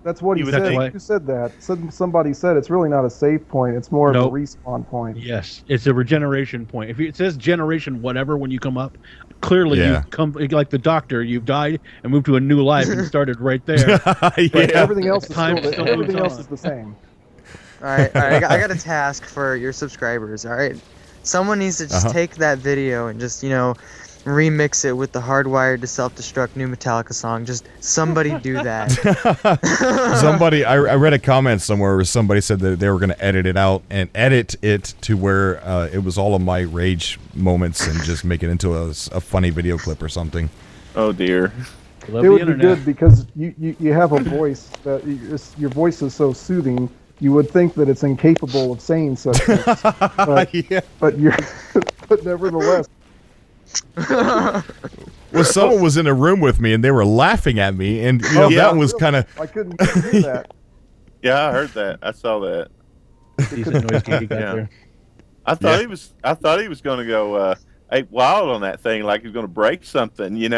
That's what he said. Who said that? Somebody said it's really not a save point. It's more of a respawn point. Yes, it's a regeneration point. If it says generation whatever when you come up, clearly you come like the Doctor. You've died and moved to a new life and started right there. But everything else is everything else is the same. All right. I got a task for your subscribers. All right, someone needs to just take that video and just remix it with the Hardwired to Self-Destruct new Metallica song. Just somebody do that. I read a comment somewhere where somebody said that they were going to edit it out and edit it to where it was all of my rage moments and just make it into a funny video clip or something. Oh dear. It would be good because you have a voice that your voice is so soothing. You would think that it's incapable of saying such things, but nevertheless. Well, someone was in a room with me and they were laughing at me, and that was kind of. I couldn't hear that. Yeah, I heard that. I saw that. Decent noise gate you got there. I thought he was going to go ape wild on that thing, like he was going to break something. It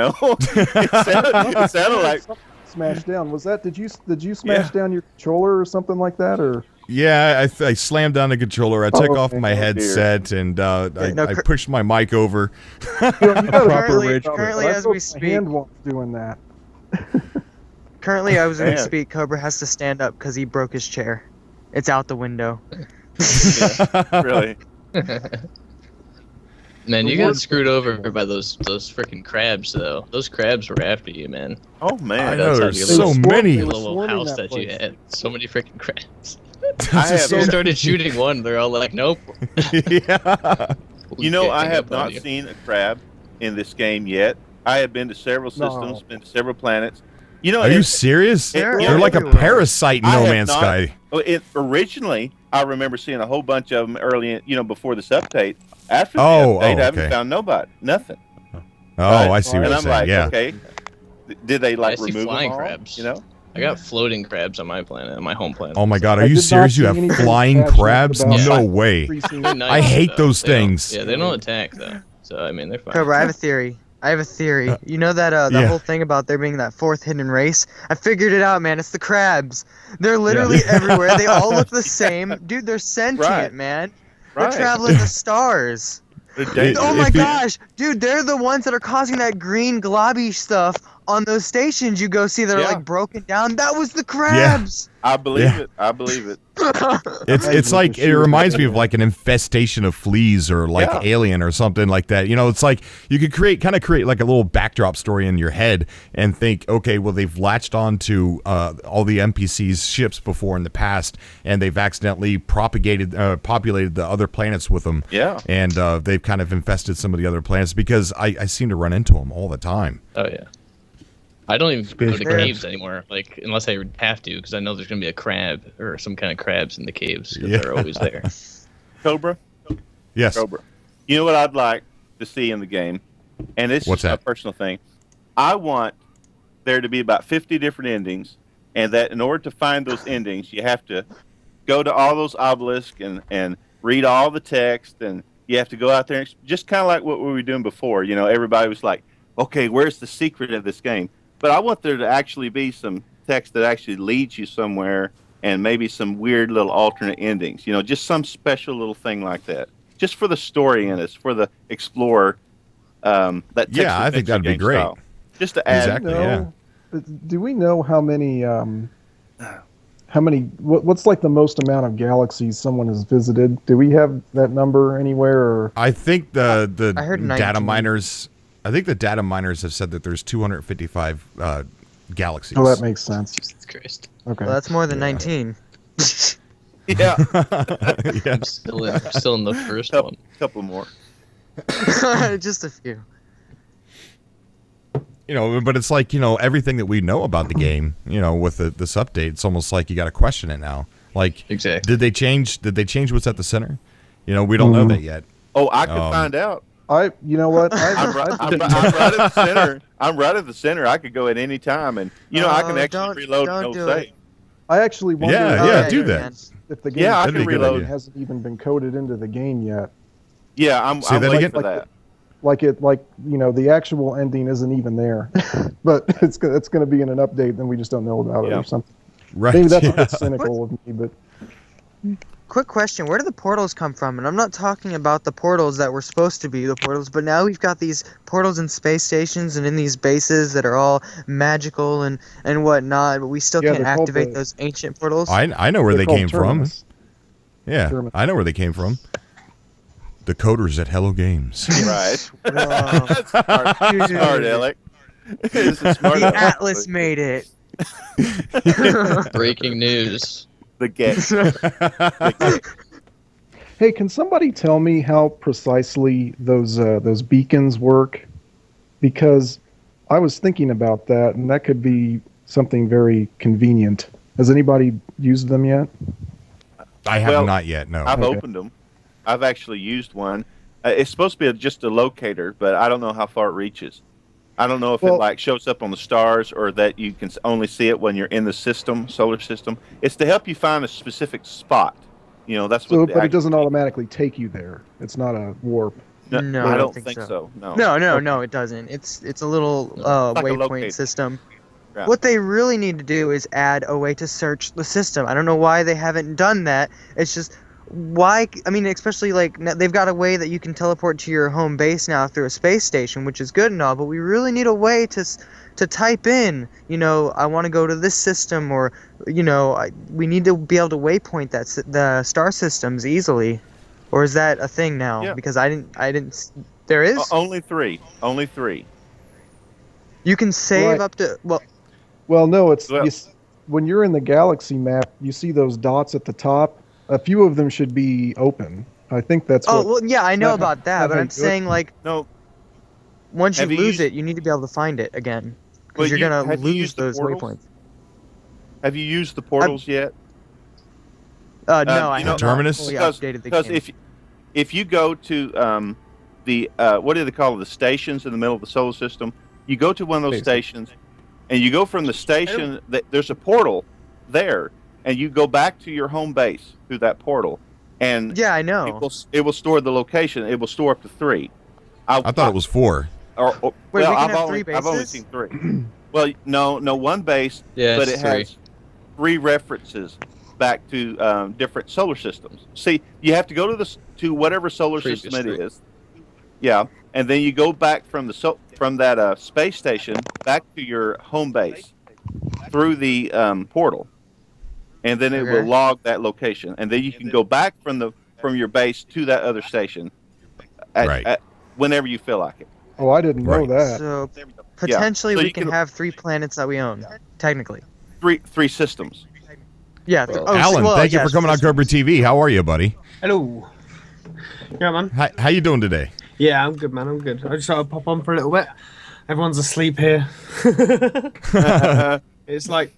sounded like. Smashed down. Was that? Did you smash down your controller or something like that, or? Yeah, I slammed down the controller. I took off my headset and I pushed my mic over. Currently, as we speak, doing that. Currently, as we speak, Cobra has to stand up because he broke his chair. It's out the window. Really. Man, you got screwed over by those freaking crabs, though. Those crabs were after you, man. Oh man, I know there's so many. Your little house that you had, so many freaking crabs. I started shooting one. They're all like, "Nope." Yeah. I have not seen a crab in this game yet. I have been to several systems, been to several planets. Are you serious? They're like a parasite in No Man's Sky. Originally, I remember seeing a whole bunch of them early, before this update. After the update, I haven't found nothing. I see what you're saying. And I'm like, yeah. Okay, did they remove flying them all? crabs? I got floating crabs on my planet, on my home planet. Oh my God, are you serious? You have flying crabs? No way. I hate those things. They don't attack though. So I mean, they're fine. Cobra, I have a theory. You know that whole thing about there being that fourth hidden race? I figured it out, man. It's the crabs. They're literally everywhere. They all look the same. Dude, they're sentient, man. They're traveling the stars. Oh my gosh. Dude, they're the ones that are causing that green globby stuff on those stations you go see that are like broken down. That was the crabs. I believe it. I believe it. It's like, it reminds me of like an infestation of fleas or like Alien or something like that. It's like you could create like a little backdrop story in your head and think, okay, well, they've latched on to all the NPCs' ships before in the past, and they've accidentally populated the other planets with them. Yeah. And they've kind of infested some of the other planets because I seem to run into them all the time. Oh, yeah. I don't even go to caves anymore, like unless I have to, because I know there's gonna be a crab or some kind of crabs in the caves because they're always there. Cobra. Yes. Cobra. You know what I'd like to see in the game, and it's just a personal thing. I want there to be about 50 different endings, and that in order to find those endings, you have to go to all those obelisks and read all the text, and you have to go out there and just kind of like what we were doing before. Everybody was like, "Okay, where's the secret of this game?" But I want there to actually be some text that actually leads you somewhere, and maybe some weird little alternate endings. Just some special little thing like that, just for the story in it, for the explorer. I think that'd be great. Style. Just to add. Exactly. Do we know how many? What's like the most amount of galaxies someone has visited? Do we have that number anywhere? Or I think the I heard data miners. I think the data miners have said that there's 255 galaxies. Oh, that makes sense. Jesus Christ. Okay. Well, that's more than 19. Yeah, Yeah. I'm still in the first couple, one. couple more. Just a few. But it's like, everything that we know about the game, with this update, it's almost like you got to question it now. Like, Exactly. Did they change what's at the center? We don't know that yet. Oh, I can find out. You know what? I'm right at the center. I'm right at the center. I could go at any time, and I can actually reload don't no do save. I actually wonder Yeah, do you that. can. if the game Yeah, I That'd be can a good reload. idea. hasn't even been coded into the game yet. Yeah, I'm Say that waiting again? for that. The actual ending isn't even there, but it's going to be in an update, then we just don't know about it Yeah. or something. Right. Maybe that's a yeah. bit cynical of me, but Quick question, where do the portals come from? And I'm not talking about the portals that were supposed to be the portals, but now we've got these portals in space stations and in these bases that are all magical and whatnot, but we still Yeah, can't they're called activate the- those ancient portals. I know where they're they called came terminus. from. Yeah, Terminus. I know where they came from. The coders at Hello Games. Right. Whoa. Smart, Alec. This is smart, The Alec. Atlas made it. Breaking news. The gate. Hey, can somebody tell me how precisely those beacons work? Because I was thinking about that, and that could be something very convenient. Has anybody used them yet? I have Well, not yet. No. I've Okay. opened them. I've actually used one. It's supposed to be just a locator, but I don't know how far it reaches. I don't know if Well- it shows up on the stars or that you can only see it when you're in the solar system. It's to help you find a specific spot. That's So, what. but it doesn't automatically take you there. It's not a warp. No, I I don't don't think think so. No. No, it doesn't. It's a little It's like a waypoint locator. system. Yeah. What they really need to do is add a way to search the system. I don't know why they haven't done that. It's just why. I mean, especially they've got a way that you can teleport to your home base now through a space station, which is good and all. But we really need a way to type in. I want to go to this system, or we need to be able to waypoint the star systems easily. Or is that a thing now? Yeah. Because I didn't. There is. Only three. Only three. You can save Right. up to Well, no, it's Well- when you're in the galaxy map, you see those dots at the top. A few of them should be open. I think that's Oh what. well, yeah, I know that- about that, that but how I'm you do it? saying No. once you Have you lose used- it, you need to be able to find it again because Well, you're gonna have you lose used the those portals? waypoints. Have you used the portals yet? No, I you know- have not Terminus? fully Because updated the game. if you go to the what do they call it, the stations in the middle of the solar system, you go to one of those stations, and you go from the station. There's a portal there, and you go back to your home base through that portal, and Yeah, I know. it will store the location. It will store up to 3. I thought it was 4. Or, Wait, we well, can I've have only 3 I've only bases? seen 3. Well, no, one base, Yeah, but it's it has 3 references back to different solar systems. See, you have to go to whatever solar Previous system it 3. is. Yeah, and then you go back from that space station back to your home base through the portal, and then it will Okay. log that location, and then you can go back from your base to that other station Right. whenever you feel like it. Oh, I didn't know Right. that. So potentially So we you can can- have 3 planets that we own, technically. Three systems. Yeah. Alan, thank you for coming on Cobra TV. How are you, buddy? Hello. Yeah, man. How you doing today? Yeah, I'm good, man. I'm good. I just thought I'd pop on for a little bit. Everyone's asleep here. It's like,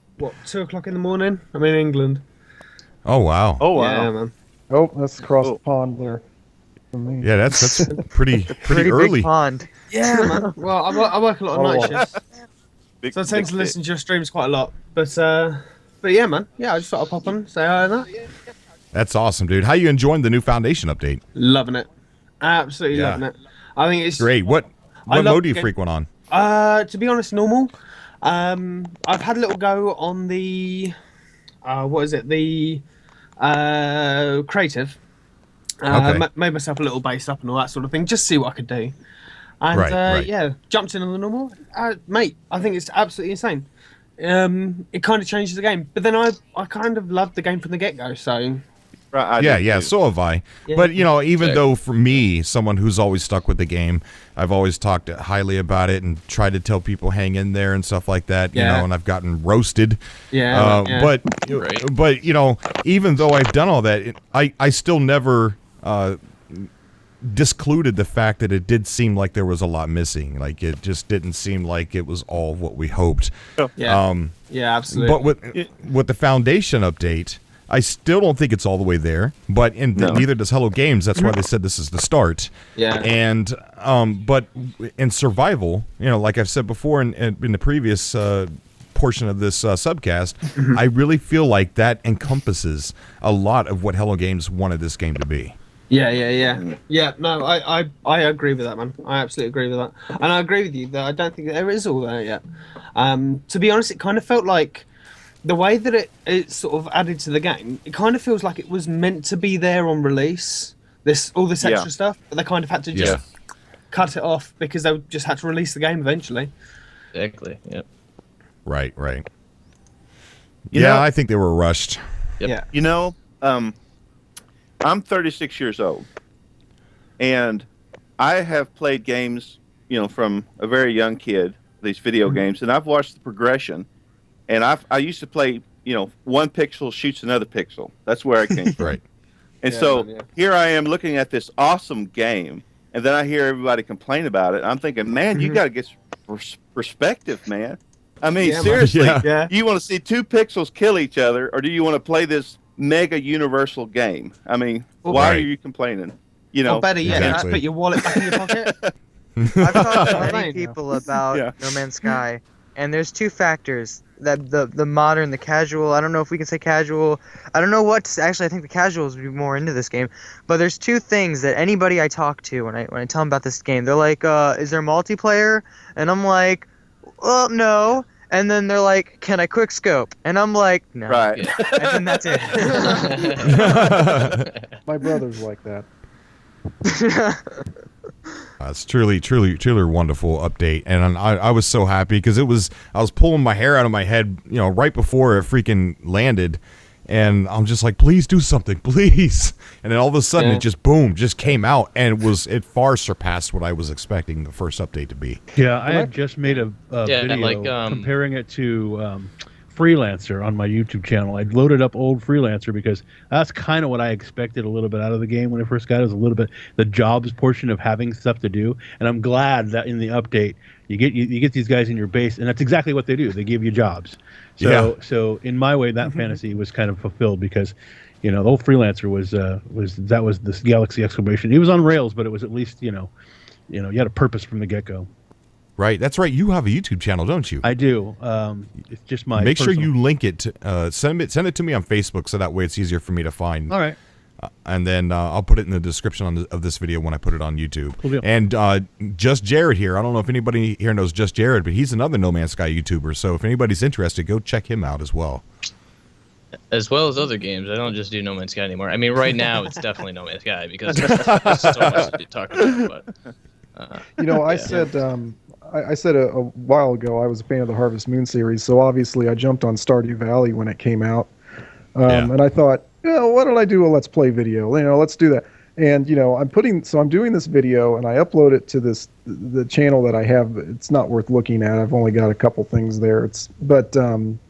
2 o'clock in the morning? I'm in England. Oh wow. Oh wow. Yeah, man. Oh, that's across Oh. the pond there. For me. Yeah, that's pretty Pretty early. big pond. Yeah, man. Well, I work a lot of Oh. night shifts, Big- so I tend big to listen to your streams quite a lot. But yeah, man. Yeah, I just thought I'd pop on, say hi and that. That's awesome, dude. How you enjoying the new Foundation update? Loving it. Absolutely Yeah. loving it. I think it's Great. What I love mode do you game- frequent on? To be honest, normal. I've had a little go on the what is it? The creative. Okay. Made myself a little base up and all that sort of thing, just to see what I could do. And Right. yeah, jumped in on the normal. Mate, I think it's absolutely insane. It kind of changes the game, but then I kind of loved the game from the get go. So Right, Yeah, so have I. Yeah. But, even though for me, someone who's always stuck with the game, I've always talked highly about it and tried to tell people hang in there and stuff like that, and I've gotten roasted. Yeah. But even though I've done all that, I still never discluded the fact that it did seem like there was a lot missing. Like, it just didn't seem like it was all what we hoped. Yeah. Absolutely. But with the Foundation update, I still don't think it's all the way there, but neither does Hello Games. That's why they said this is the start. Yeah. And but in survival, like I've said before in the previous portion of this subcast, I really feel like that encompasses a lot of what Hello Games wanted this game to be. Yeah. No, I agree with that, man. I absolutely agree with that, and I agree with you that I don't think there is all there yet. To be honest, it kind of felt like the way that it sort of added to the game, it kind of feels like it was meant to be there on release. All this extra stuff, but they kind of had to just cut it off because they just had to release the game eventually. Exactly. Yep. Right. You know, I think they were rushed. Yep. Yeah. I'm 36 years old, and I have played games, from a very young kid, these video games, and I've watched the progression. And I used to play, one pixel shoots another pixel. That's where I came from. Right. And here I am looking at this awesome game, and then I hear everybody complain about it. I'm thinking, man, you got to get perspective, man. I mean, seriously, you want to see two pixels kill each other, or do you want to play this mega universal game? I mean, why are you complaining? Or better yet, just put your wallet back in your pocket. I've talked to many people about No Man's Sky, and there's two factors. That the modern, the casual, I don't know if we can say casual. I don't know what to say. Actually, I think the casuals would be more into this game. But there's two things that anybody I talk to when I tell them about this game, they're like, is there multiplayer? And I'm like, well, no. And then they're like, can I quick scope? And I'm like, no. Right. And then that's it. My brother's like that. It's truly a wonderful update, and I was so happy because I was pulling my hair out of my head, right before it freaking landed, and I'm just like, please do something, please. And then all of a sudden, it just came out, and it far surpassed what I was expecting the first update to be. Yeah, I had just made a video comparing it to Freelancer on my YouTube channel. I'd loaded up old Freelancer because that's kind of what I expected a little bit out of the game when it first got. It was a little bit the jobs portion of having stuff to do, and I'm glad that in the update you get these guys in your base, and that's exactly what they do. They give you jobs. So in my way, that fantasy was kind of fulfilled because the old Freelancer was this Galaxy exclamation. He was on rails, but it was at least you had a purpose from the get-go. Right, that's right. You have a YouTube channel, don't you? I do. It's just my. Make sure you link it. Send it to me on Facebook, so that way it's easier for me to find. All right. And then I'll put it in the description of this video when I put it on YouTube. Cool deal. And Just Jared here. I don't know if anybody here knows Just Jared, but he's another No Man's Sky YouTuber. So if anybody's interested, go check him out as well. As well as other games. I don't just do No Man's Sky anymore. I mean, right now it's definitely No Man's Sky because there's so much to talk about. But I said. I said a while ago I was a fan of the Harvest Moon series, so obviously I jumped on Stardew Valley when it came out, and I thought, why don't I do a Let's Play video? Let's do that. And I'm doing this video and I upload it to the channel that I have. It's not worth looking at. I've only got a couple things there. But then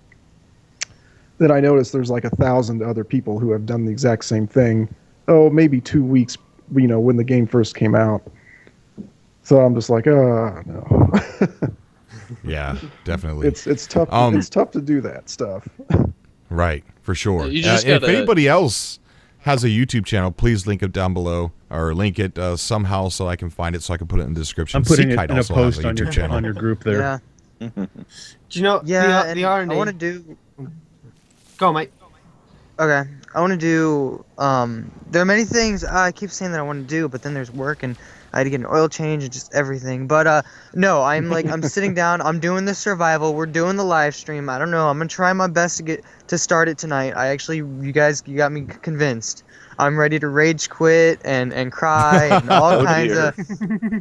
I noticed there's like 1,000 other people who have done the exact same thing. Oh, maybe 2 weeks, when the game first came out. So I'm just like, oh no. Yeah, definitely. It's tough. It's tough to do that stuff. Right, for sure. You just if anybody else has a YouTube channel, please link it down below or link it somehow so I can find it so I can put it in the description. I'm putting Seekite it in a also post has a on your YouTube channel. on your group there. Yeah. Do you know? Yeah. The irony. I want to do. Go on, mate. Okay, I want to do. There are many things I keep saying that I want to do, but then there's work and I had to get an oil change and just everything. But no, I'm sitting down. I'm doing the survival. We're doing the live stream. I don't know. I'm gonna try my best to start it tonight. You got me convinced. I'm ready to rage quit and cry and all kinds of.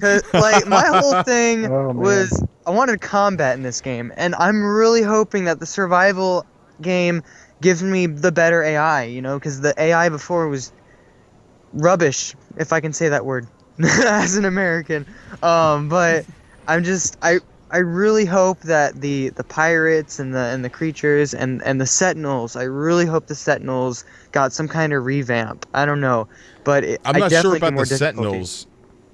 Cause my whole thing was I wanted combat in this game, and I'm really hoping that the survival game gives me the better AI, you know, because the AI before was rubbish, if I can say that word, as an American. But I really hope that the pirates and the creatures and the Sentinels. I really hope the Sentinels got some kind of revamp. I don't know, but I'm I not sure definitely about get more the difficulty. Sentinels.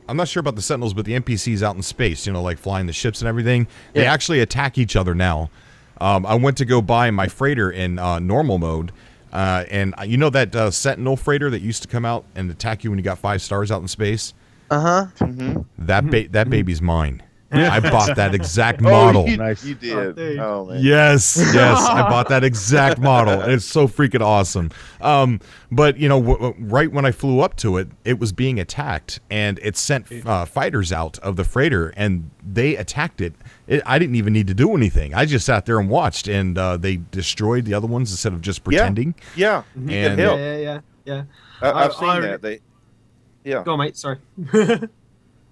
I'm not sure about the Sentinels, but the NPCs out in space, you know, like flying the ships and everything, they actually attack each other now. I went to go buy my freighter in normal mode, and you know that Sentinel freighter that used to come out and attack you when you got 5 stars out in space? Uh-huh. That baby's mine. I bought that exact Oh, model. you did. Oh, man. Yes, I bought that exact model, and it's so freaking awesome. But you know, right when I flew up to it, it was being attacked, and it sent fighters out of the freighter, and they attacked it. I didn't even need to do anything. I just sat there and watched, and they destroyed the other ones instead of just pretending. Yeah, And Yeah. I've seen that. Go on, mate. Sorry.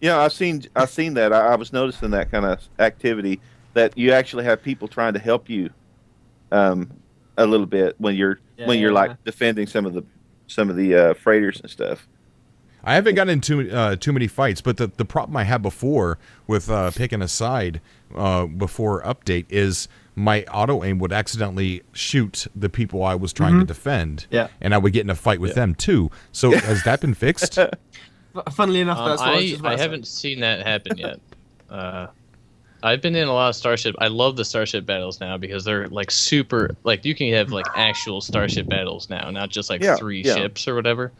Yeah, I've seen that. I was noticing that kind of activity, that you actually have people trying to help you, a little bit when you're like defending some of the freighters and stuff. I haven't gotten into too many fights, but the problem I had before with picking a side before update is my auto aim would accidentally shoot the people I was trying to defend, and I would get in a fight with them too. So has that been fixed? Funnily enough, that's what I was just about I to say. haven't seen that happen yet. I've been in a lot of Starship. I love the Starship battles now because they're like super. Like you can have like actual Starship battles now, not just like 3 ships or whatever.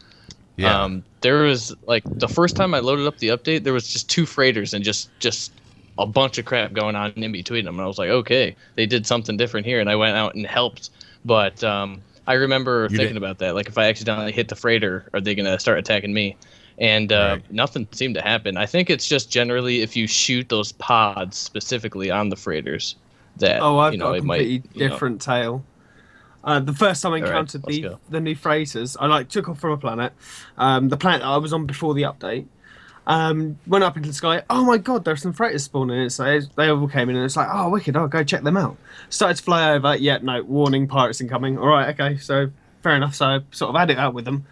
Yeah. There was like the first time I loaded up the update, there was just 2 freighters and just a bunch of crap going on in between them, and I was like, okay, they did something different here, and I went out and helped. But I remember thinking about that, like if I accidentally hit the freighter, are they gonna start attacking me? And nothing seemed to happen. I think it's just generally if you shoot those pods specifically on the freighters that I've you got know a it might completely different tale. The first time I encountered let's go. the new freighters, I took off from a planet, the planet that I was on before the update. Went up into the sky. Oh my god, there's some freighters spawning in. So they all came in, and it's like, oh wicked, I'll go check them out. Started to fly over. Yeah, no, warning, pirates incoming. All right, okay, so fair enough. So I sort of had it out with them.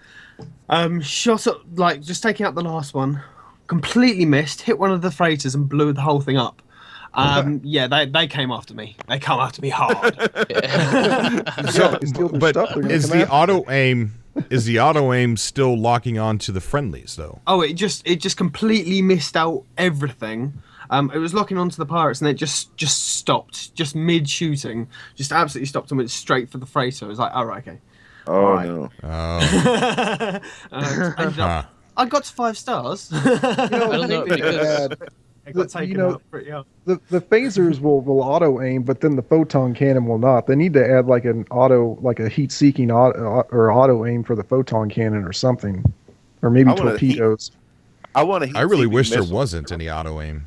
Shot at, like just taking out the last one, completely missed, hit one of the freighters and blew the whole thing up. Yeah, they came after me. They come after me hard. So, but stuff, they're gonna is come the after auto aim still locking on to the friendlies though? Oh, it just completely missed out everything. It was locking onto the pirates, and it just stopped, just mid shooting, just absolutely stopped and went straight for the freighter. It was like, all right, okay. Oh right. no! I got to 5 stars. I don't know because I got taken out pretty hard. The phasers will auto aim, but then the photon cannon will not. They need to add like a heat seeking auto aim for the photon cannon or something, or maybe torpedoes. I really wish there wasn't any auto aim.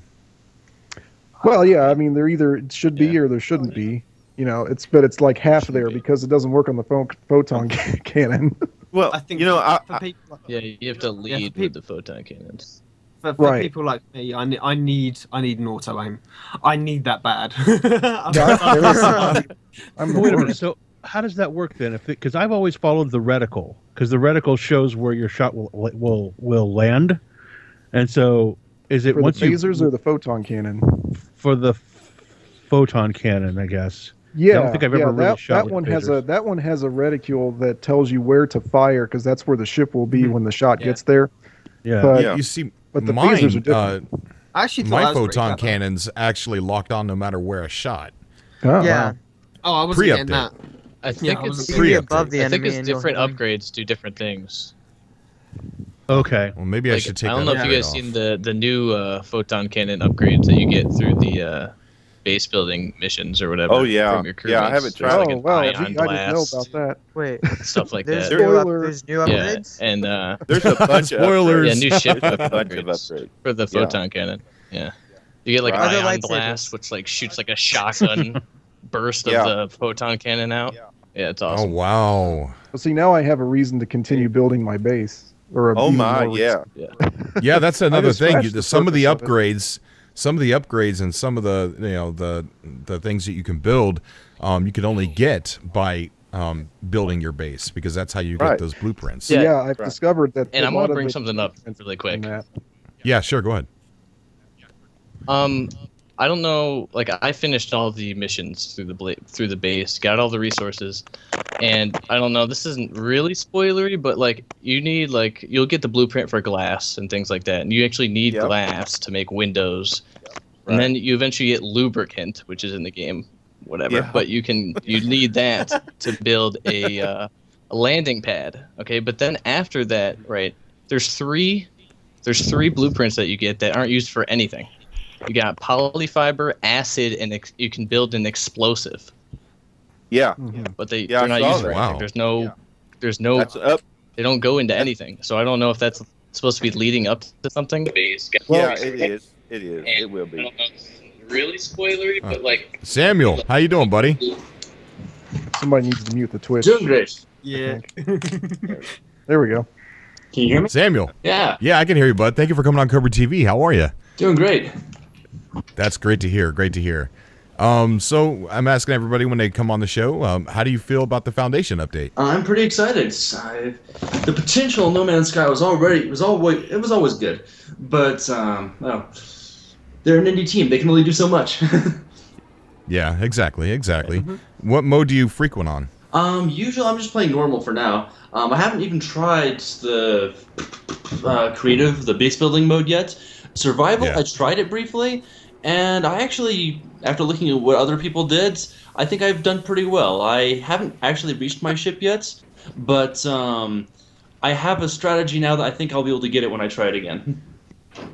Well, yeah, I mean, there either should be or there shouldn't be. You know, it's like half there because it doesn't work on the photon cannon. Well, I think for people, you have to lead with the photon cannons. For people like me, I need an auto aim. I need that bad. Wait a minute. So how does that work then? Because I've always followed the reticle, because the reticle shows where your shot will land, and so is it for once the phasers or the photon cannon? For the photon cannon, I guess. Yeah, I don't think I've ever really shot that one phasers. that one has a reticule that tells you where to fire because that's where the ship will be when the shot gets there. Yeah, but You see, but the mine, phasers are different. I actually thought my that was pretty photon clever. cannon's actually locked on no matter where I shot. Oh, Yeah. wow. Oh, I wasn't getting that. I think I was it's You can be above the I think enemy it's and you'll different hit 'em. upgrades do different things. Okay. Well, maybe I Like, should take I don't that know if you guys upgrade seen off. the new photon cannon upgrades that you get through the base building missions or whatever. Oh, yeah. from your crewmates. Yeah, I haven't There's tried like Oh an well, ion gee, I didn't know blast, about that. Wait, stuff like there's that. Spoiler. new Yeah, upgrades? and There's a bunch of Spoilers. yeah, new ship There's a bunch of upgrades upgrades. for the Yeah. photon cannon. Yeah, you get like Right. an Other ion lightsabers. blast, which like shoots like a shotgun burst of Yeah. the photon cannon out. Yeah, it's awesome. Oh wow! Well, see, now I have a reason to continue building my base. Or Oh even my, more yeah. Yeah, that's another just thing. scratched the Some of the surface of it. upgrades, some of the upgrades and some of the the things that you can build, you can only get by building your base, because that's how you get those blueprints. Yeah, I've discovered that. And I want to bring something up really quick. Yeah, sure, go ahead. I don't know. Like, I finished all the missions through the base, got all the resources, and I don't know. This isn't really spoilery, but like, you'll get the blueprint for glass and things like that, and you actually need glass to make windows, and then you eventually get lubricant, which is in the game, whatever. Yeah. But you need that to build a landing pad. Okay, but then after that, right? There's three blueprints that you get that aren't used for anything. You got polyfiber, acid, and you can build an explosive. Yeah. But they're not used for anything. There's no. That's up. They don't go into anything. So I don't know if that's supposed to be leading up to something. Yeah, it is. It is. It will be. I don't know if it's really spoilery, but like. Samuel, how you doing, buddy? Somebody needs to mute the Twitch. Doing great. Yeah. There we go. Can you hear me? Samuel. Yeah. Yeah, I can hear you, bud. Thank you for coming on Cobra TV. How are you? Doing great. That's great to hear. Great to hear. So I'm asking everybody when they come on the show, how do you feel about the Foundation update? I'm pretty excited. The potential in No Man's Sky was always good, but well, they're an indie team. They can only do so much. Yeah, exactly. What mode do you frequent on? Usually I'm just playing normal for now. I haven't even tried the creative, the base building mode yet. Survival, I tried it briefly, and I actually, after looking at what other people did, I think I've done pretty well. I haven't actually reached my ship yet, but I have a strategy now that I think I'll be able to get it when I try it again.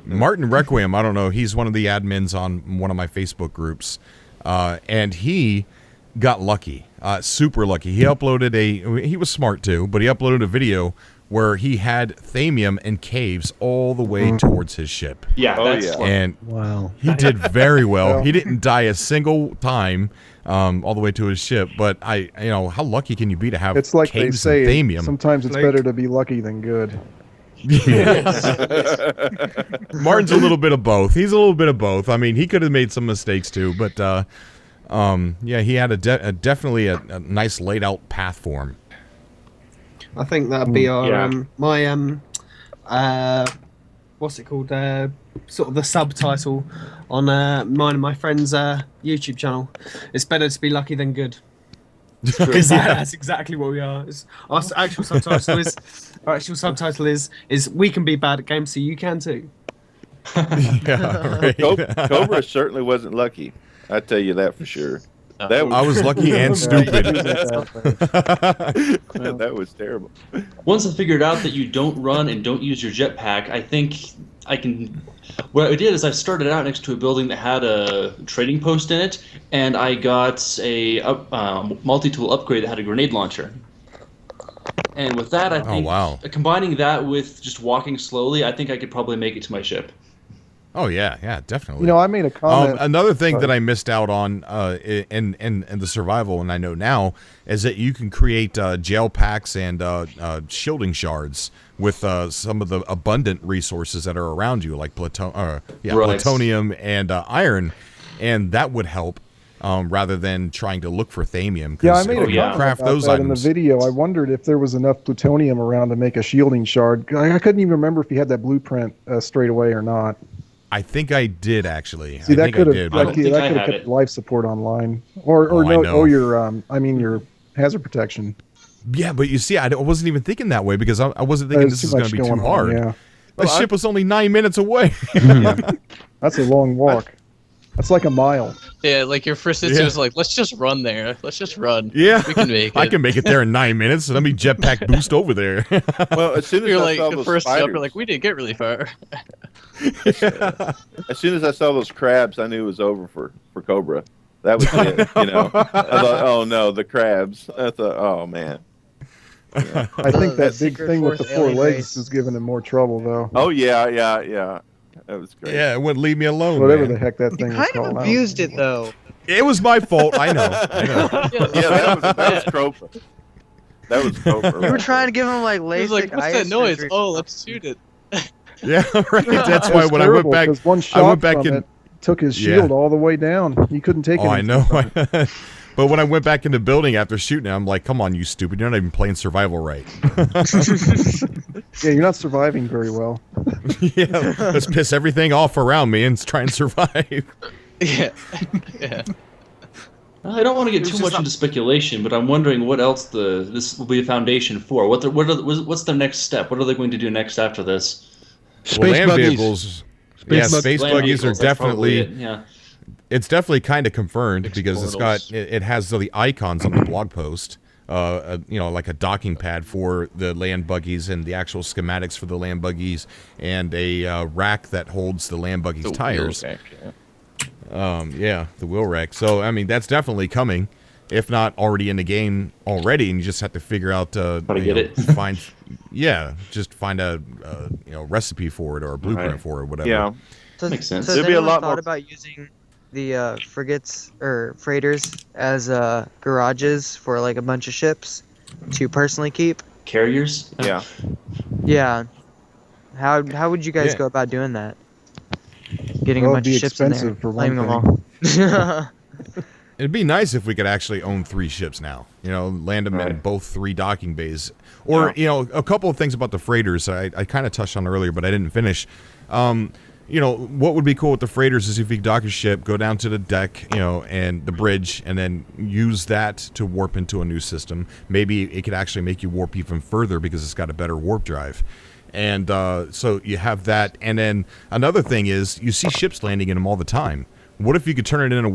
Martin Requiem, I don't know, he's one of the admins on one of my Facebook groups, and he got lucky, super lucky. He uploaded he was smart too, but he uploaded a video where he had thamium and caves all the way towards his ship. Yeah, and wow, he did very well. He didn't die a single time all the way to his ship, but how lucky can you be to have It's like they caves say, and thamium? sometimes it's better to be lucky than good. Martin's a little bit of both. He's a little bit of both. I mean, he could have made some mistakes too, but he had definitely a nice laid out path for him. I think that'd be our what's it called? Sort of the subtitle on mine and my friend's YouTube channel. It's better to be lucky than good. That's exactly what we are. Our actual subtitle is we can be bad at games, so you can too. Yeah, right. Cobra certainly wasn't lucky. I tell you that for sure. I was lucky and stupid. That was terrible. Once I figured out that you don't run and don't use your jetpack, I think I can. What I did is I started out next to a building that had a trading post in it, and I got a multi-tool upgrade that had a grenade launcher. And with that, I think combining that with just walking slowly, I think I could probably make it to my ship. Oh yeah, definitely. You know, I made a comment. Another thing that I missed out on in the survival, and I know now, is that you can create gel packs and shielding shards with some of the abundant resources that are around you, like plutonium and iron, and that would help rather than trying to look for thamium. Yeah, I made a comment craft about those that items. in the video. I wondered if there was enough plutonium around to make a shielding shard. I couldn't even remember if he had that blueprint straight away or not. I think I did actually. See, that could have kept kept life support online, or your hazard protection. Yeah, but you see, I wasn't even thinking that way because I wasn't thinking this is going to be too hard. Yeah. The ship was only 9 minutes away. That's a long walk. That's like a mile. Yeah, like your first instinct was like, let's just run there. Let's just run. Yeah, we can make it. I can make it there in 9 minutes. Let me jetpack boost over there. Well, as soon as I saw those first spiders, jump, you're like, we didn't get really far. As soon as I saw those crabs, I knew it was over for Cobra. That was it. I thought, oh no, the crabs. I thought, oh man. Yeah. I think that big thing with the 4 legs is giving him more trouble, though. Oh yeah. That was great. Yeah, it wouldn't leave me alone. Whatever man. the heck that thing was called. Kind of abused it though. It was my fault. I know. That was Cobra. That was Cobra. You were trying to give him like He was LASIK like, what's eye that noise? surgery. Oh, let's shoot it. Yeah, right. That's It why was when terrible, I went 'cause one back shot in. from it, took his shield all the way down. You couldn't take it. I know. But when I went back into building after shooting, I'm like, come on, you stupid. You're not even playing survival right. Yeah, you're not surviving very well. Yeah, let's piss everything off around me and try and survive. Yeah. Well, I don't want to get too much into speculation, but I'm wondering what else this will be a foundation for. What's their next step? What are they going to do next after this? Land vehicles. Space buggies are definitely. Yeah. It's definitely kind of confirmed because it has the icons on the blog post. Like a docking pad for the land buggies and the actual schematics for the land buggies, and a rack that holds the land buggies' tires. The wheel rack. So I mean, that's definitely coming, if not already in the game already, and you just have to figure out how to get it. Just find a recipe for it or a blueprint for it, whatever. Yeah, makes sense. So There'd be a lot thought more about using the frigates or freighters as garages for like a bunch of ships to personally keep? Carriers? Yeah. Yeah. How would you guys go about doing that? Getting a bunch of ships in there, for claiming one them all. It'd be nice if we could actually own 3 ships now. Land them in both 3 docking bays. Or, a couple of things about the freighters I kind of touched on earlier, but I didn't finish. What would be cool with the freighters is if you dock a ship, go down to the deck, and the bridge, and then use that to warp into a new system. Maybe it could actually make you warp even further because it's got a better warp drive. And so you have that. And then another thing is you see ships landing in them all the time. What if you could turn it into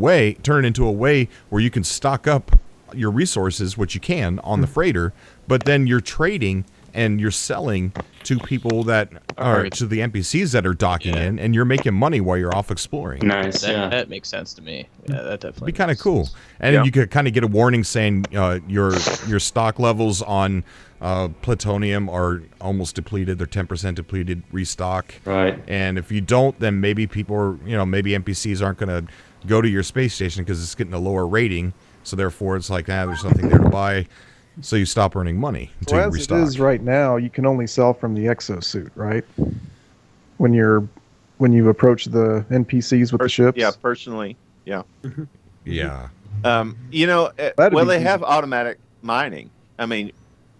a way where you can stock up your resources, which you can on the freighter, but then you're trading and you're selling to people that are to the NPCs that are docking in, and you're making money while you're off exploring. Nice. That makes sense to me. Yeah, that definitely. Be kind of cool, and you could kind of get a warning saying your stock levels on plutonium are almost depleted. They're 10% depleted. Restock. Right. And if you don't, then maybe people are, maybe NPCs aren't going to go to your space station because it's getting a lower rating. So therefore, it's like, there's nothing there to buy. So you stop earning money until you restock. As it is right now, you can only sell from the exosuit, right? When you approach the NPCs with the ships. Yeah, personally. Yeah. Yeah. They have automatic mining. I mean,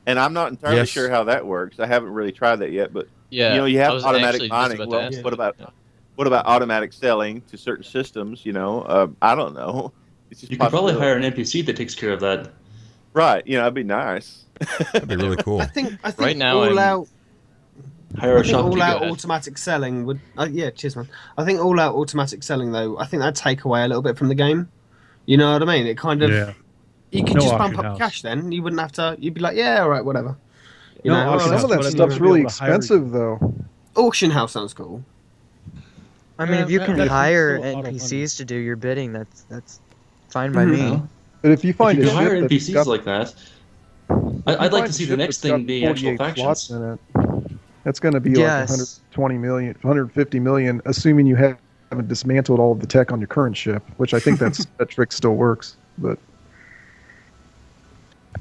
and I'm not entirely sure how that works. I haven't really tried that yet, but you have automatic mining. Well, what about automatic selling to certain systems? I don't know. You could probably hire an NPC that takes care of that. Right, that'd be nice. That'd be really cool. I think right now all-out all-out automatic selling would. Cheers, man. I think all-out automatic selling, though, I think that'd take away a little bit from the game. You know what I mean? It kind of. Yeah. You could just bump up cash then. You wouldn't have to. You'd be like, yeah, all right, whatever. Some of that stuff's really expensive, though. Auction house sounds cool. I mean, if you can hire NPCs to do your bidding, that's fine by me. But if you find if you a hire ship NPCs like that, I'd like to see the next thing be actual factions. In it, that's going to be like 120 million, 150 million, assuming you haven't dismantled all of the tech on your current ship, which I think that trick still works. But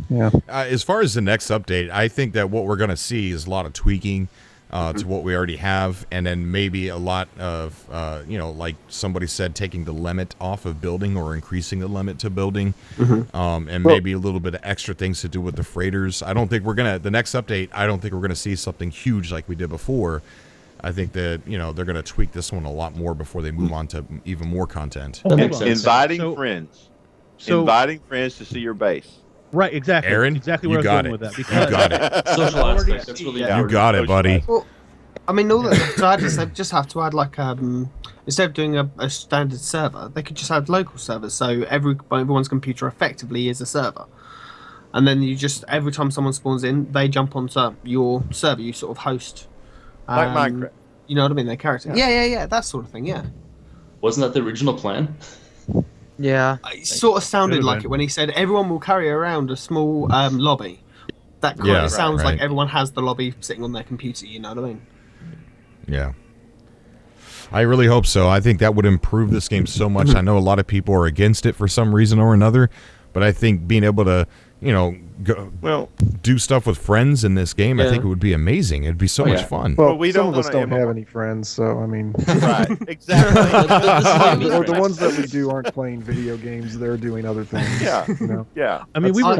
yeah. As far as the next update, I think that what we're going to see is a lot of tweaking to what we already have, and then maybe a lot of, like somebody said, taking the limit off of building or increasing the limit to building, and maybe a little bit of extra things to do with the freighters. I don't think the next update, I don't think we're going to see something huge like we did before. I think that, they're going to tweak this one a lot more before they move on to even more content. Inviting friends. Inviting friends to see your base. Right, exactly. Aaron, exactly where I was going with that. Because you got it. Social aspect, that's really You got it, buddy. Well, I mean, all that to add is they just have to add like instead of doing a standard server, they could just add local servers. So everyone's computer effectively is a server, and then you just every time someone spawns in, they jump onto your server. You sort of host, like Minecraft. You know what I mean? Their character. Yeah, that sort of thing. Yeah. Wasn't that the original plan? Yeah. It sort of sounded like it when he said everyone will carry around a small lobby. That kind of sounds like everyone has the lobby sitting on their computer. You know what I mean? Yeah. I really hope so. I think that would improve this game so much. I know a lot of people are against it for some reason or another, but I think being able to do stuff with friends in this game, I think it would be amazing. It'd be so much fun. Well, some of us don't have any friends, so I mean, right, exactly. or the ones that we do aren't playing video games; they're doing other things. Yeah, yeah. I mean, we were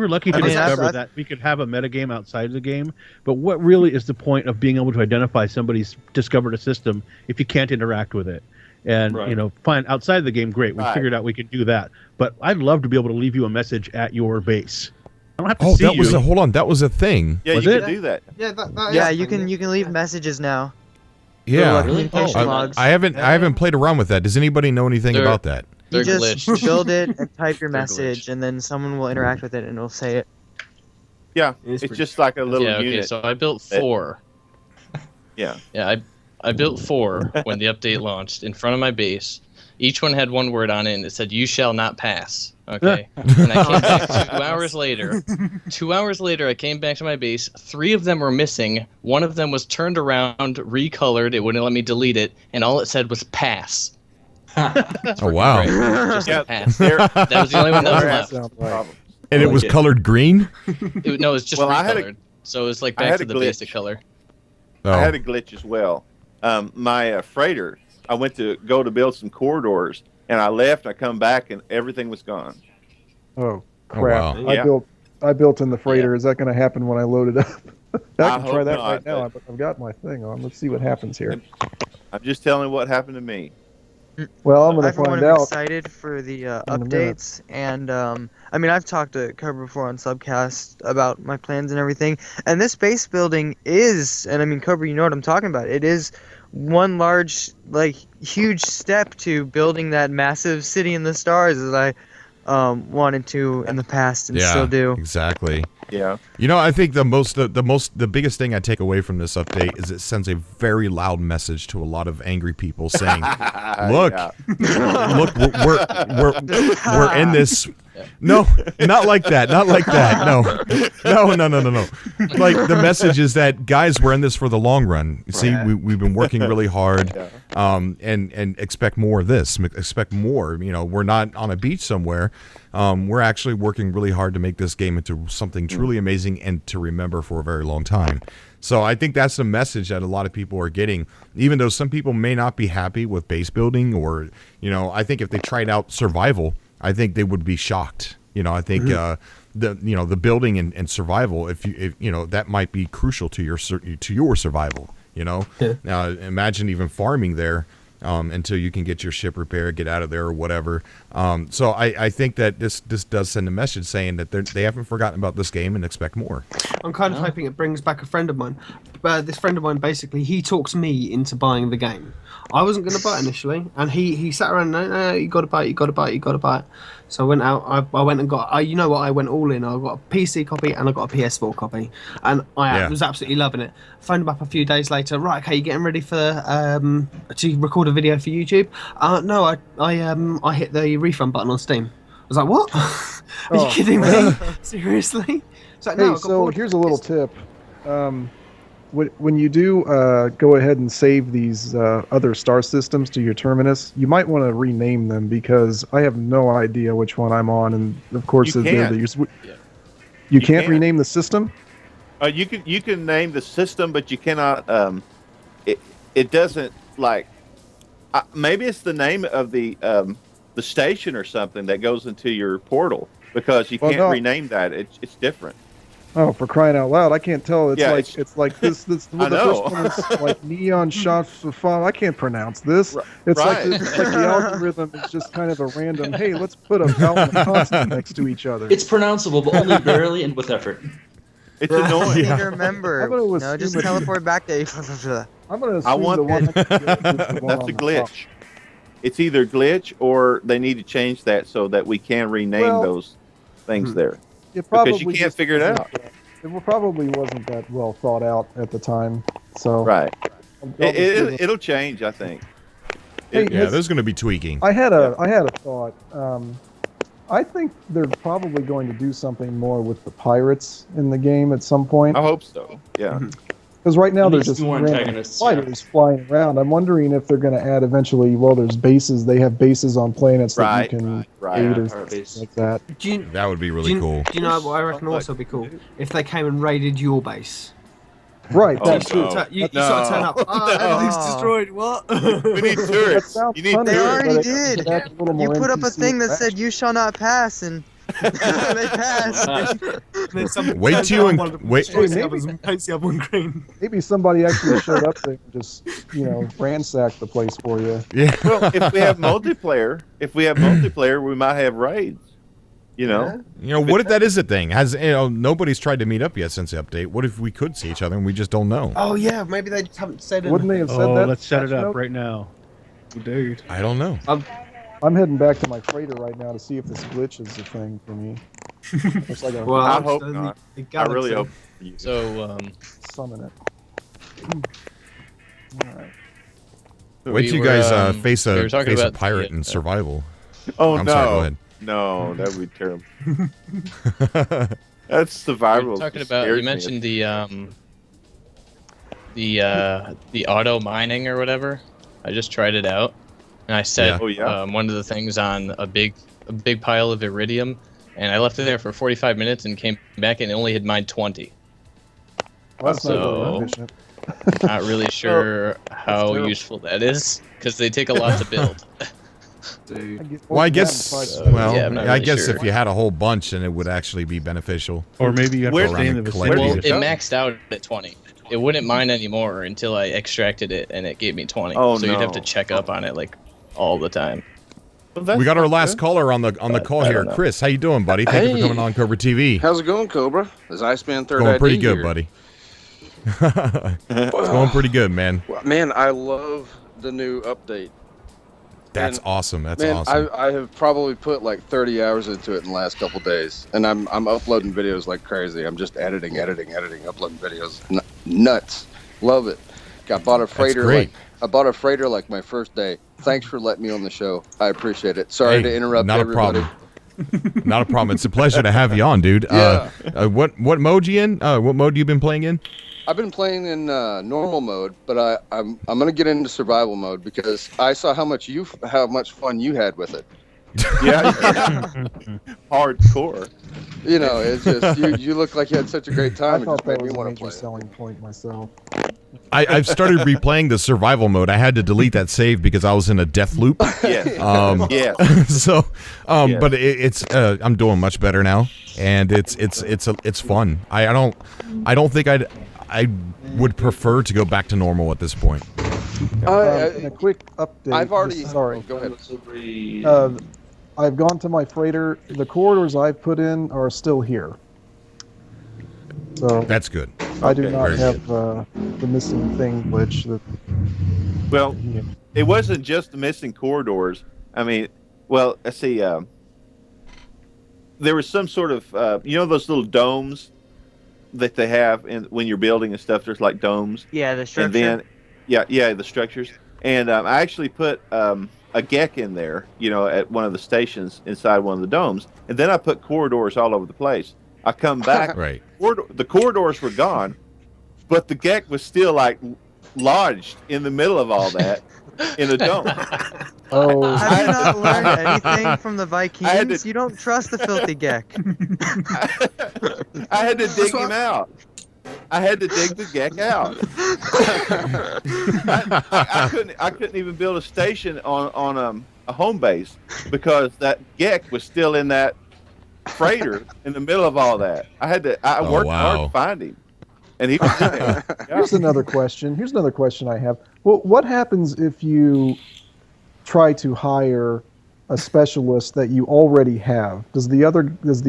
lucky to I mean, discover that we could have a metagame outside of the game. But what really is the point of being able to identify somebody's discovered a system if you can't interact with it? And find outside of the game, great. We figured out we could do that. But I'd love to be able to leave you a message at your base. I don't have to see that was you. hold on, that was a thing. Yeah, you can do that. Yeah, you can leave messages now. Yeah, communication logs. I haven't played around with that. Does anybody know anything about that? You just glitched. build it and type your message, and then someone will interact with it and it'll say it. Yeah, it's just like a little okay, unit. so I built 4. Yeah. Yeah, I built 4 when the update launched in front of my base. Each one had one word on it, and it said, "You shall not pass." Okay. And I came back 2 hours later. 2 hours later, I came back to my base. 3 of them were missing. One of them was turned around, recolored. It wouldn't let me delete it, and all it said was "pass." Oh wow! Just pass. That was the only one that was left. And it was colored green. No, it's just recolored. So it was like back to the basic color. I had a glitch as well. My freighter, I went to go to build some corridors, and I left. I come back, and everything was gone. Oh crap! wow. I built in the freighter. Is that going to happen when I load it up? I can try that not, right now. I've got my thing on. Let's see what happens here. I'm just telling what happened to me. Well, I'm going to find out. I'm excited for the updates, and I mean, I've talked to Cobra before on SUBCAST about my plans and everything, and this base building is, and I mean, Cobra, you know what I'm talking about. It is one large, huge step to building that massive city in the stars as I wanted to in the past and still do. Exactly. Yeah. I think the biggest thing I take away from this update is it sends a very loud message to a lot of angry people saying, "Look, look, we're in this." No, not like that. Not like that. No. Like the message is that guys, we're in this for the long run. See, we've been working really hard, and expect more of this. Expect more. We're not on a beach somewhere. We're actually working really hard to make this game into something truly amazing and to remember for a very long time. So I think that's the message that a lot of people are getting, even though some people may not be happy with base building, or I think if they tried out survival, I think they would be shocked. I think the building and survival, if that might be crucial to your survival. Now imagine even farming there until you can get your ship repaired, get out of there or whatever. So I think that this does send a message saying that they haven't forgotten about this game and expect more. I'm kind of hoping it brings back a friend of mine. This friend of mine, basically, he talks me into buying the game. I wasn't going to buy it initially, and he sat around, no, you got to buy it. So I went out, I went and got, I went all in. I got a PC copy and I got a PS4 copy, and I was absolutely loving it. Phoned him up a few days later, right, okay, you getting ready for to record a video for YouTube? No, I hit the refund button on Steam. I was like, what? Are you kidding me? Seriously? So here's a little tip. When you do go ahead and save these other star systems to your terminus, you might want to rename them, because I have no idea which one I'm on, and of course you can't rename the system. You can name the system, but you cannot. It doesn't maybe it's the name of the station or something that goes into your portal, because you can't rename that. It's different. Oh, for crying out loud! I can't tell. It's like this. The first one is like neon shots of fun. I can't pronounce this. It's like the algorithm is just kind of a random. Hey, let's put a vowel and a consonant next to each other. It's pronounceable, but only barely and with effort. It's annoying. You need to remember. No, just teleport back to. I'm going to assume the one. That's a glitch. It's either glitch or they need to change that so that we can rename those things there. Because you can't figure it out. It probably wasn't that well thought out at the time. So it'll change, I think. There's going to be tweaking. I had a thought. I think they're probably going to do something more with the pirates in the game at some point. I hope so. Yeah. Because right now It they're needs just more random antagonists, fighters flying around. I'm wondering if they're going to add eventually. Well, there's bases. They have bases on planets that you Right, can right. aid Yeah, or pirate base. things like that. Do you, That would be do really you, cool. do you know what I reckon also would be cool? If they came and raided your base. Right. Oh, That's no. true. You sort of turn up. No. Everything's destroyed. What? We need That turrets. sounds You need fun, They turrets. already but it did. could add a little You more put up a NPC thing that interaction. said "You shall not pass," and they passed. Then somebody Wait turns till you around, en- one of them wait- destroys Hey, the others and paints the other one green. Maybe somebody actually showed up there and just, ransacked the place for you. Yeah. Well, if we have multiplayer, we might have raids. You know, What if that is a thing? Nobody's tried to meet up yet since the update. What if we could see each other and we just don't know? Oh yeah, maybe they just haven't said Wouldn't they have said that? Let's set it patch up note? right now. Dude. I don't know. I'm heading back to my freighter right now to see if this glitch is a thing for me. Looks like Well, I I'm hope still in not. the I really galaxy. hope. You. So, summon it. Alright. Wait till you were, guys face we a were talking face a about pirate the, in survival. Oh I'm no! sorry, go ahead. No, that would be terrible. That's we survival. were talking about. You mentioned the auto mining or whatever. I just tried it out, and I set Yeah. Oh, yeah? one of the things on a big pile of iridium, and I left it there for 45 minutes and came back and it only had mined 20. Well, that's not So- very efficient. Not really sure how terrible. useful that is because they take a lot to build. Well, I guess. yeah, I'm not I really guess sure. if you had a whole bunch, then it would actually be beneficial. Or maybe you have Where- to stay in the Well, vicinity. Well, did it go? maxed out at 20. It wouldn't mine anymore until I extracted it, and it gave me 20. Oh, so you'd have to no. check up on it like all the time. Well, that's We got our not last good. caller on the call I here, don't know. Chris. How you doing, buddy? Thank you for Hey. coming on Cobra TV. How's it going, Cobra? Is Iceman Third Going ID pretty good, here. buddy. It's going pretty good, man. Well, man, I love the new update. That's Man, awesome. That's Man, awesome. I have probably put like 30 hours into it in the last couple days, and I'm uploading videos like crazy. I'm just editing, uploading videos. Nuts. Love it. Bought a freighter. great. I bought a freighter like my first day. Thanks for letting me on the show. I appreciate it. Sorry Hey, to interrupt not everybody. a problem. Not a problem. It's a pleasure to have you on, dude. Yeah. What mode you in? What mode you been playing in? I've been playing in normal mode, but I'm gonna get into survival mode because I saw how much fun you had with it. Yeah. Hardcore. It's just you look like you had such a great I time. It thought just made that me was a want to major play it. selling point myself. I've started replaying the survival mode. I had to delete that save because I was in a death loop. Yes. Yes. So, Yes. but it's I'm doing much better now, and it's fun. I don't think I would prefer to go back to normal at this point. A quick update. I've already. Sorry. Go ahead. I've gone to my freighter. The corridors I've put in are still here. So That's good. I do Okay. not Very have the missing thing glitch. That, Well, it wasn't just the missing corridors. I mean, well, let's see. There was some sort of, those little domes that they have when you're building and stuff. There's like domes. Yeah, the structure. And then, yeah, the structures. And I actually put a GEC in there, at one of the stations inside one of the domes. And then I put corridors all over the place. I come back, Right. the corridors were gone, but the GEC was still like lodged in the middle of all that in a dome. oh, Have you not learned anything from the had Vikings? to- You don't trust the filthy geck. I had to dig him out. I had to dig the GEC out. I couldn't even build a station on a home base because that GEC was still in that freighter in the middle of all that. I worked hard to find him, and he was in there. Yeah. here's another question. I have. Well, what happens if you try to hire a specialist that you already have? Does the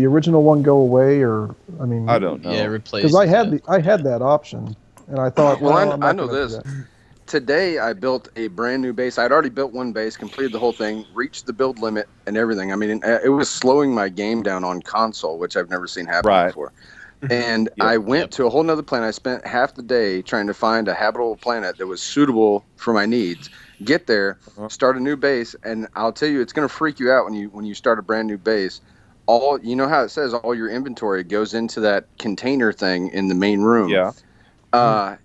original one go away, or I don't know. Yeah, replace. because I had that option, and I thought, Well, I'm not I know gonna do this. that. Today I built a brand new base. I'd already built one base, completed the whole thing, reached the build limit and everything. I mean, it was slowing my game down on console, which I've never seen happen Right. before. And Yep, I went to a whole nother planet. I spent half the day trying to find a habitable planet that was suitable for my needs. Get there, start a new base, and I'll tell you, it's going to freak you out when you start a brand new base. You know how it says all your inventory goes into that container thing in the main room. Yeah.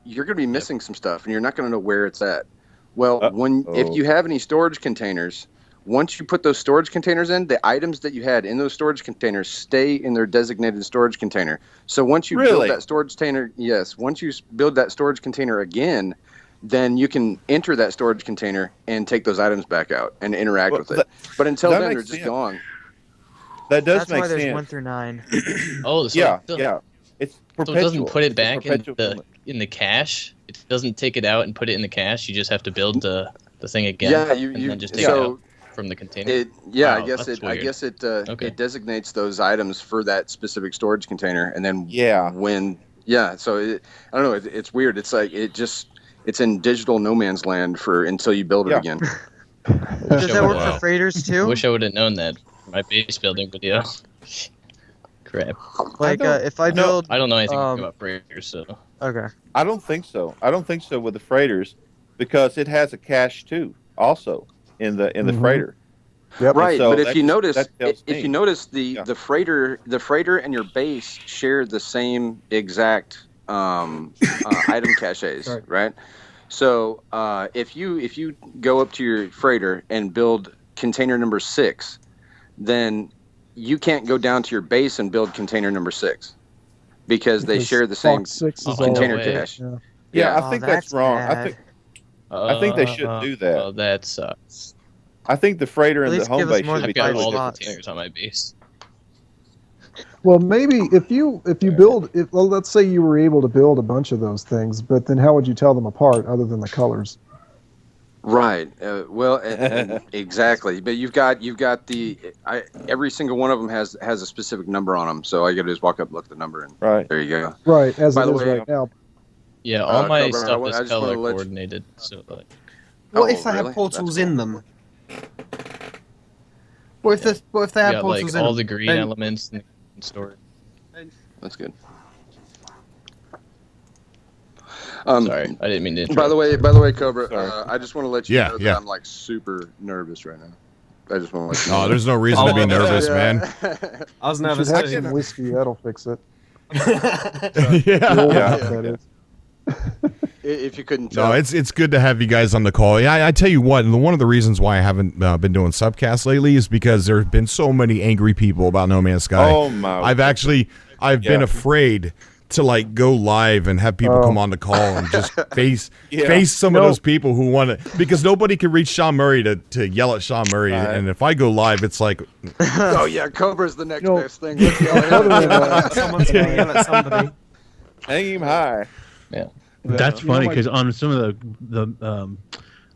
you're going to be missing some stuff, and you're not going to know where it's at. Well, if Uh-oh. you have any storage containers, once you put those storage containers in, the items that you had in those storage containers stay in their designated storage container. So once you build that storage container, once you build that storage container again, then you can enter that storage container and take those items back out and interact with it. But until then, they're just gone. That does That's make why sense. there's 1 through 9. Oh, so yeah. It's So perpetual. it doesn't put it It's back perpetual. in the cache. It doesn't take it out and put it in the cache. You just have to build the thing again. Yeah, and then just take it out from the container. Wow, I guess it it designates those items for that specific storage container, and then so I don't know. It's weird. It's like it's in digital no man's land until you build it again. Does that work for freighters too? I wish I would have known that for my base building video. Crap. Like if I build, I don't know anything about freighters, so. Okay. I don't think so. I don't think so with the freighters, because it has a cache too, also in the freighter. Yep. Right, so but if you notice me. the freighter and your base share the same exact item caches, right? So if you go up to your freighter and build container number 6, then you can't go down to your base and build container number 6 because they share the same container cache. Yeah, I think that's wrong. Bad. I think they shouldn't do that. Oh, that sucks. I think the freighter and the home base more should be I've got totally all the different. containers on my base. Well, maybe if you build, let's say you were able to build a bunch of those things, but then how would you tell them apart other than the colors? Right. Exactly. But you've got every single one of them has a specific number on them. So all you got to do is walk up, look at the number, and there you go. Right, as By it the is way, right now. Yeah, all my Cobra, stuff I is just color wanna let you- coordinated. So like, What if they really? have portals That's in them? What if they you have got portals like in all them? the green Then- elements in storage. That's good. Sorry, I didn't mean to interrupt. By the way, Cobra, I just want to let you know that yeah. I'm like super nervous right now. I just want to let you know. Oh, there's no reason to be nervous, man. I was You nervous should have too. some whiskey. That'll fix it. Yeah. The old Yeah. stuff, that is. If you couldn't tell. No, it's good to have you guys on the call. Yeah, I tell you what, one of the reasons why I haven't been doing SUBCAST lately is because there have been so many angry people about No Man's Sky. Oh my! I've been afraid to like go live and have people come on the call and just face some of those people who want to, because nobody can reach Sean Murray to yell at Sean Murray, and if I go live, it's like, oh yeah, Cobra's the next best thing. Let's yell at Other him. than that, Someone's going to yell at somebody. Hang him high. Yeah. That's funny because on some of the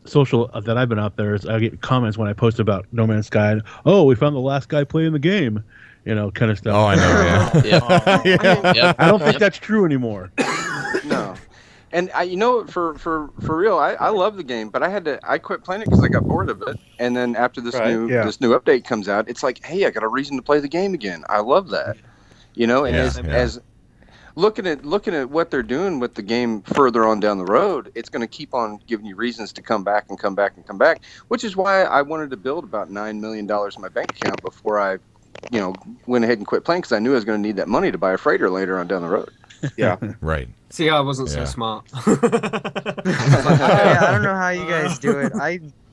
social that I've been out there, I get comments when I post about No Man's Sky. Oh, we found the last guy playing the game, kind of stuff. oh, I know, Yeah. I don't think that's true anymore. No. And for real, I love the game, but I quit playing it because I got bored of it. And then after this new update comes out, it's like, hey, I got a reason to play the game again. I love that, and as looking at what they're doing with the game further on down the road, it's going to keep on giving you reasons to come back and come back and come back, which is why I wanted to build about $9 million in my bank account before I, went ahead and quit playing, because I knew I was going to need that money to buy a freighter later on down the road. Yeah. right. See, I wasn't so smart. I don't know how you guys do it.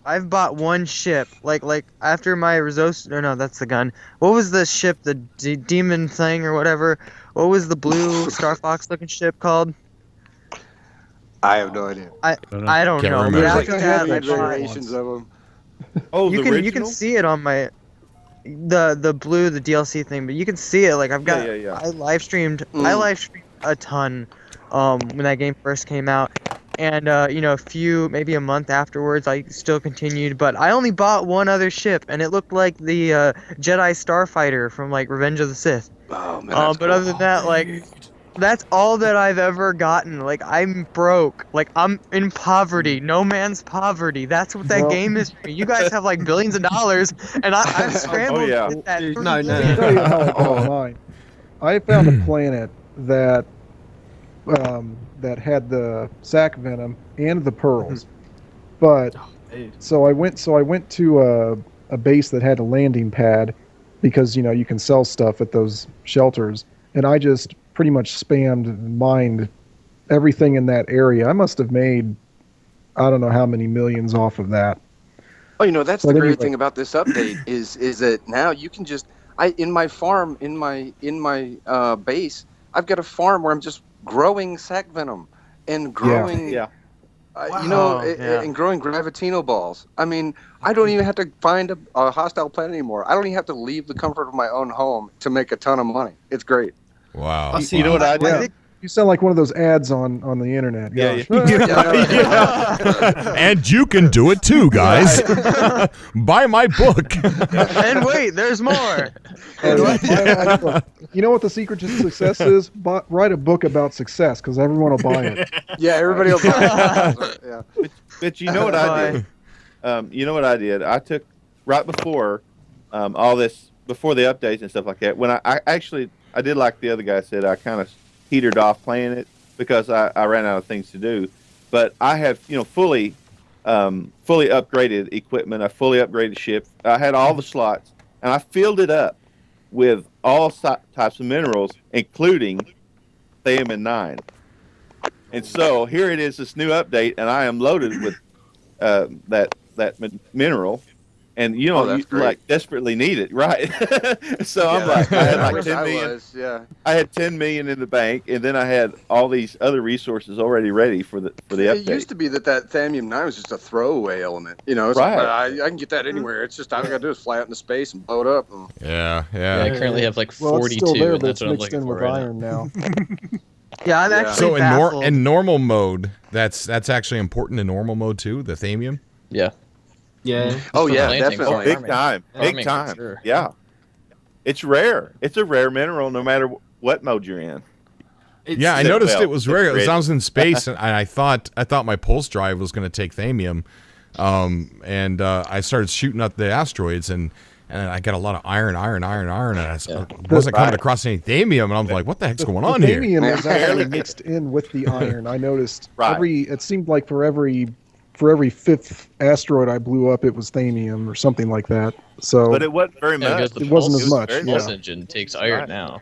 I've bought one ship, like after my Resos. No, that's the gun. What was the ship, the demon thing or whatever? What was the blue Star Fox looking ship called? I have no idea. I don't Can't know. remember. But Like after I that, had I bought. variations of them. Oh, You can see it on my the blue, the DLC thing, but you can see it. Like I've got. Yeah. I live streamed a ton when that game first came out. And maybe a month afterwards, I still continued. But I only bought one other ship, and it looked like the Jedi Starfighter from like Revenge of the Sith. Oh man. But other than that, like, that's all that I've ever gotten. Like, I'm broke. Like, I'm in poverty. No man's poverty. That's what that game is for me. You guys have like billions of dollars, and I've scrambled yeah. to get that. No. I'll tell you how I got mine. I found a planet that had the sac venom and the pearls, but so I went to a base that had a landing pad, because you can sell stuff at those shelters, and I just pretty much spammed mined everything in that area. I must have made, I don't know how many millions off of that. Oh, that's the great thing about this update is that now you can just in my farm in my base, I've got a farm where I'm just growing sac venom and growing and growing gravitino balls. I mean, I don't even have to find a hostile planet anymore. I don't even have to leave the comfort of my own home to make a ton of money. It's great. Wow. You know what I did? You sound like one of those ads on the internet. Yeah. And you can do it too, guys. Buy my book. And wait, there's more. You know what the secret to success is? Write a book about success, because everyone will buy it. Yeah, everybody will buy it. Yeah. But you know what I did? I took right before all this, before the updates and stuff like that. When I did like the other guy said, I kind of heatered off playing it because I ran out of things to do. But I have fully upgraded equipment. I fully upgraded ship. I had all the slots, and I filled it up with all types of minerals, including Thamium 9. And so here it is, this new update, and I am loaded with that mineral. And you like desperately need it, right? So I'm like, I had like 10 million. I had 10 million in the bank, and then I had all these other resources already ready for the update. It used to be that Thamium 9 was just a throwaway element, It's right. Like, I can get that anywhere. It's just all I got to do is fly out into space and blow it up. Yeah. I currently have like 42. It's still there, and but that's it's what I'm mixed looking in for with right iron now. Yeah, I'm actually So baffled. in normal mode, that's actually important in normal mode too, the Thamium. Yeah. Yeah. Oh yeah, planting, definitely. Big time. Farming, Big time. for sure. Yeah. It's rare. It's a rare mineral no matter what mode you're in. I noticed it was rare. I was in space, and I thought my pulse drive was going to take Thamium, and I started shooting up the asteroids, and I got a lot of iron, and I wasn't coming across any Thamium, and I was like, what the heck's going on here? Thamium is actually mixed in with the iron. I noticed Right. it seemed like for every fifth asteroid I blew up, it was Thamium or something like that. So, But it wasn't very Yeah, much. because the It wasn't pulse, as much, Pulse yeah. engine takes iron Right. now.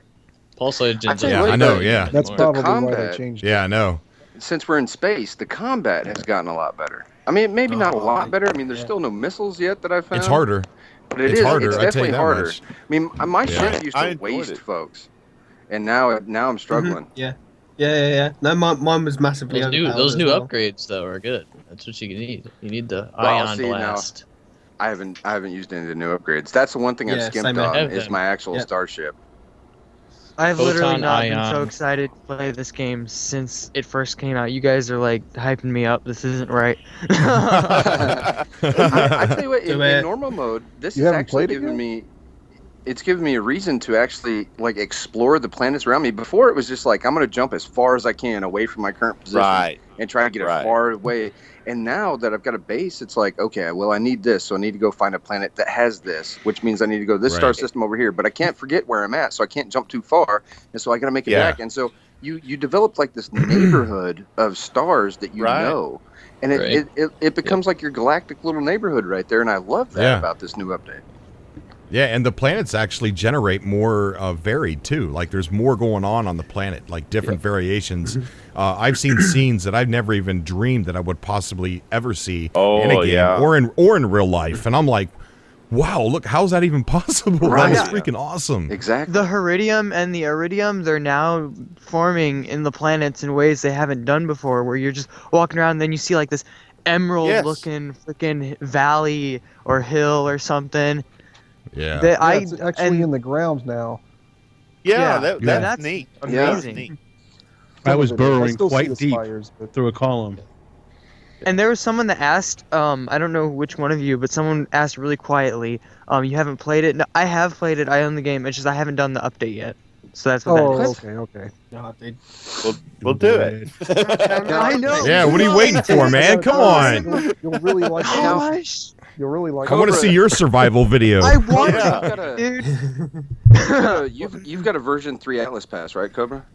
Pulse engine's tell you like what, I know, not yeah. anymore. that's probably why they combat- changed it. Yeah, I know. Since we're in space, the combat has gotten a lot better. I mean, maybe not a lot better. I mean, there's still no missiles yet that I've found. It's harder. But It's harder, It's I'll tell you definitely that harder. much. I mean, my ship used I to enjoyed waste it. folks, and now I'm struggling. Yeah. No, mine was massively Those overpowered new as well. upgrades though are good. That's what you need. You need the Well, ion see, now- blast. I haven't used any of the new upgrades. That's the one thing I've Yeah, skimped same on here. is my actual Yep. starship. I've literally Photon not been so ion. excited to play this game since it first came out. You guys are like hyping me up. This isn't right. I tell you what, in normal mode, this You has haven't actually played it given yet? me. It's given me a reason to actually like explore the planets around me. Before it was just like I'm going to jump as far as I can away from my current position Right. and try to get Right. as far away. And now that I've got a base, it's like, okay, well, I need this, so I need to go find a planet that has this, which means I need to go this star Right. system over here. But I can't forget where I'm at, so I can't jump too far, and so I got to make it Yeah. back. And so you develop like this neighborhood of stars that you Right. know, and Right. it becomes like your galactic little neighborhood right there. And I love that Yeah. about this new update. Yeah, and the planets actually generate more varied too. Like there's more going on the planet, like different variations. I've seen scenes that I've never even dreamed that I would possibly ever see in a game or in real life, and I'm like, wow, look, how's that even possible? Right. That is freaking awesome. Exactly. The Heridium and the Iridium, they're now forming in the planets in ways they haven't done before, where you're just walking around and then you see like this emerald-looking freaking valley or hill or something. Yeah. It's actually in the ground now. Yeah, that's that's neat. amazing. Neat. I was I burrowing still see quite the deep spires, but through a column. And there was someone that asked, I don't know which one of you, but someone asked really quietly, you haven't played it? No, I have played it. I own the game. It's just I haven't done the update yet. So that's what that is. okay. No, dude. We'll do it. I know. Yeah, what are you waiting for, man? Come on. You'll really like it. Gosh. You'll really like I want to see your survival video. I want Yeah. it, dude. You've got a version 3 Atlas Pass, right, Cobra?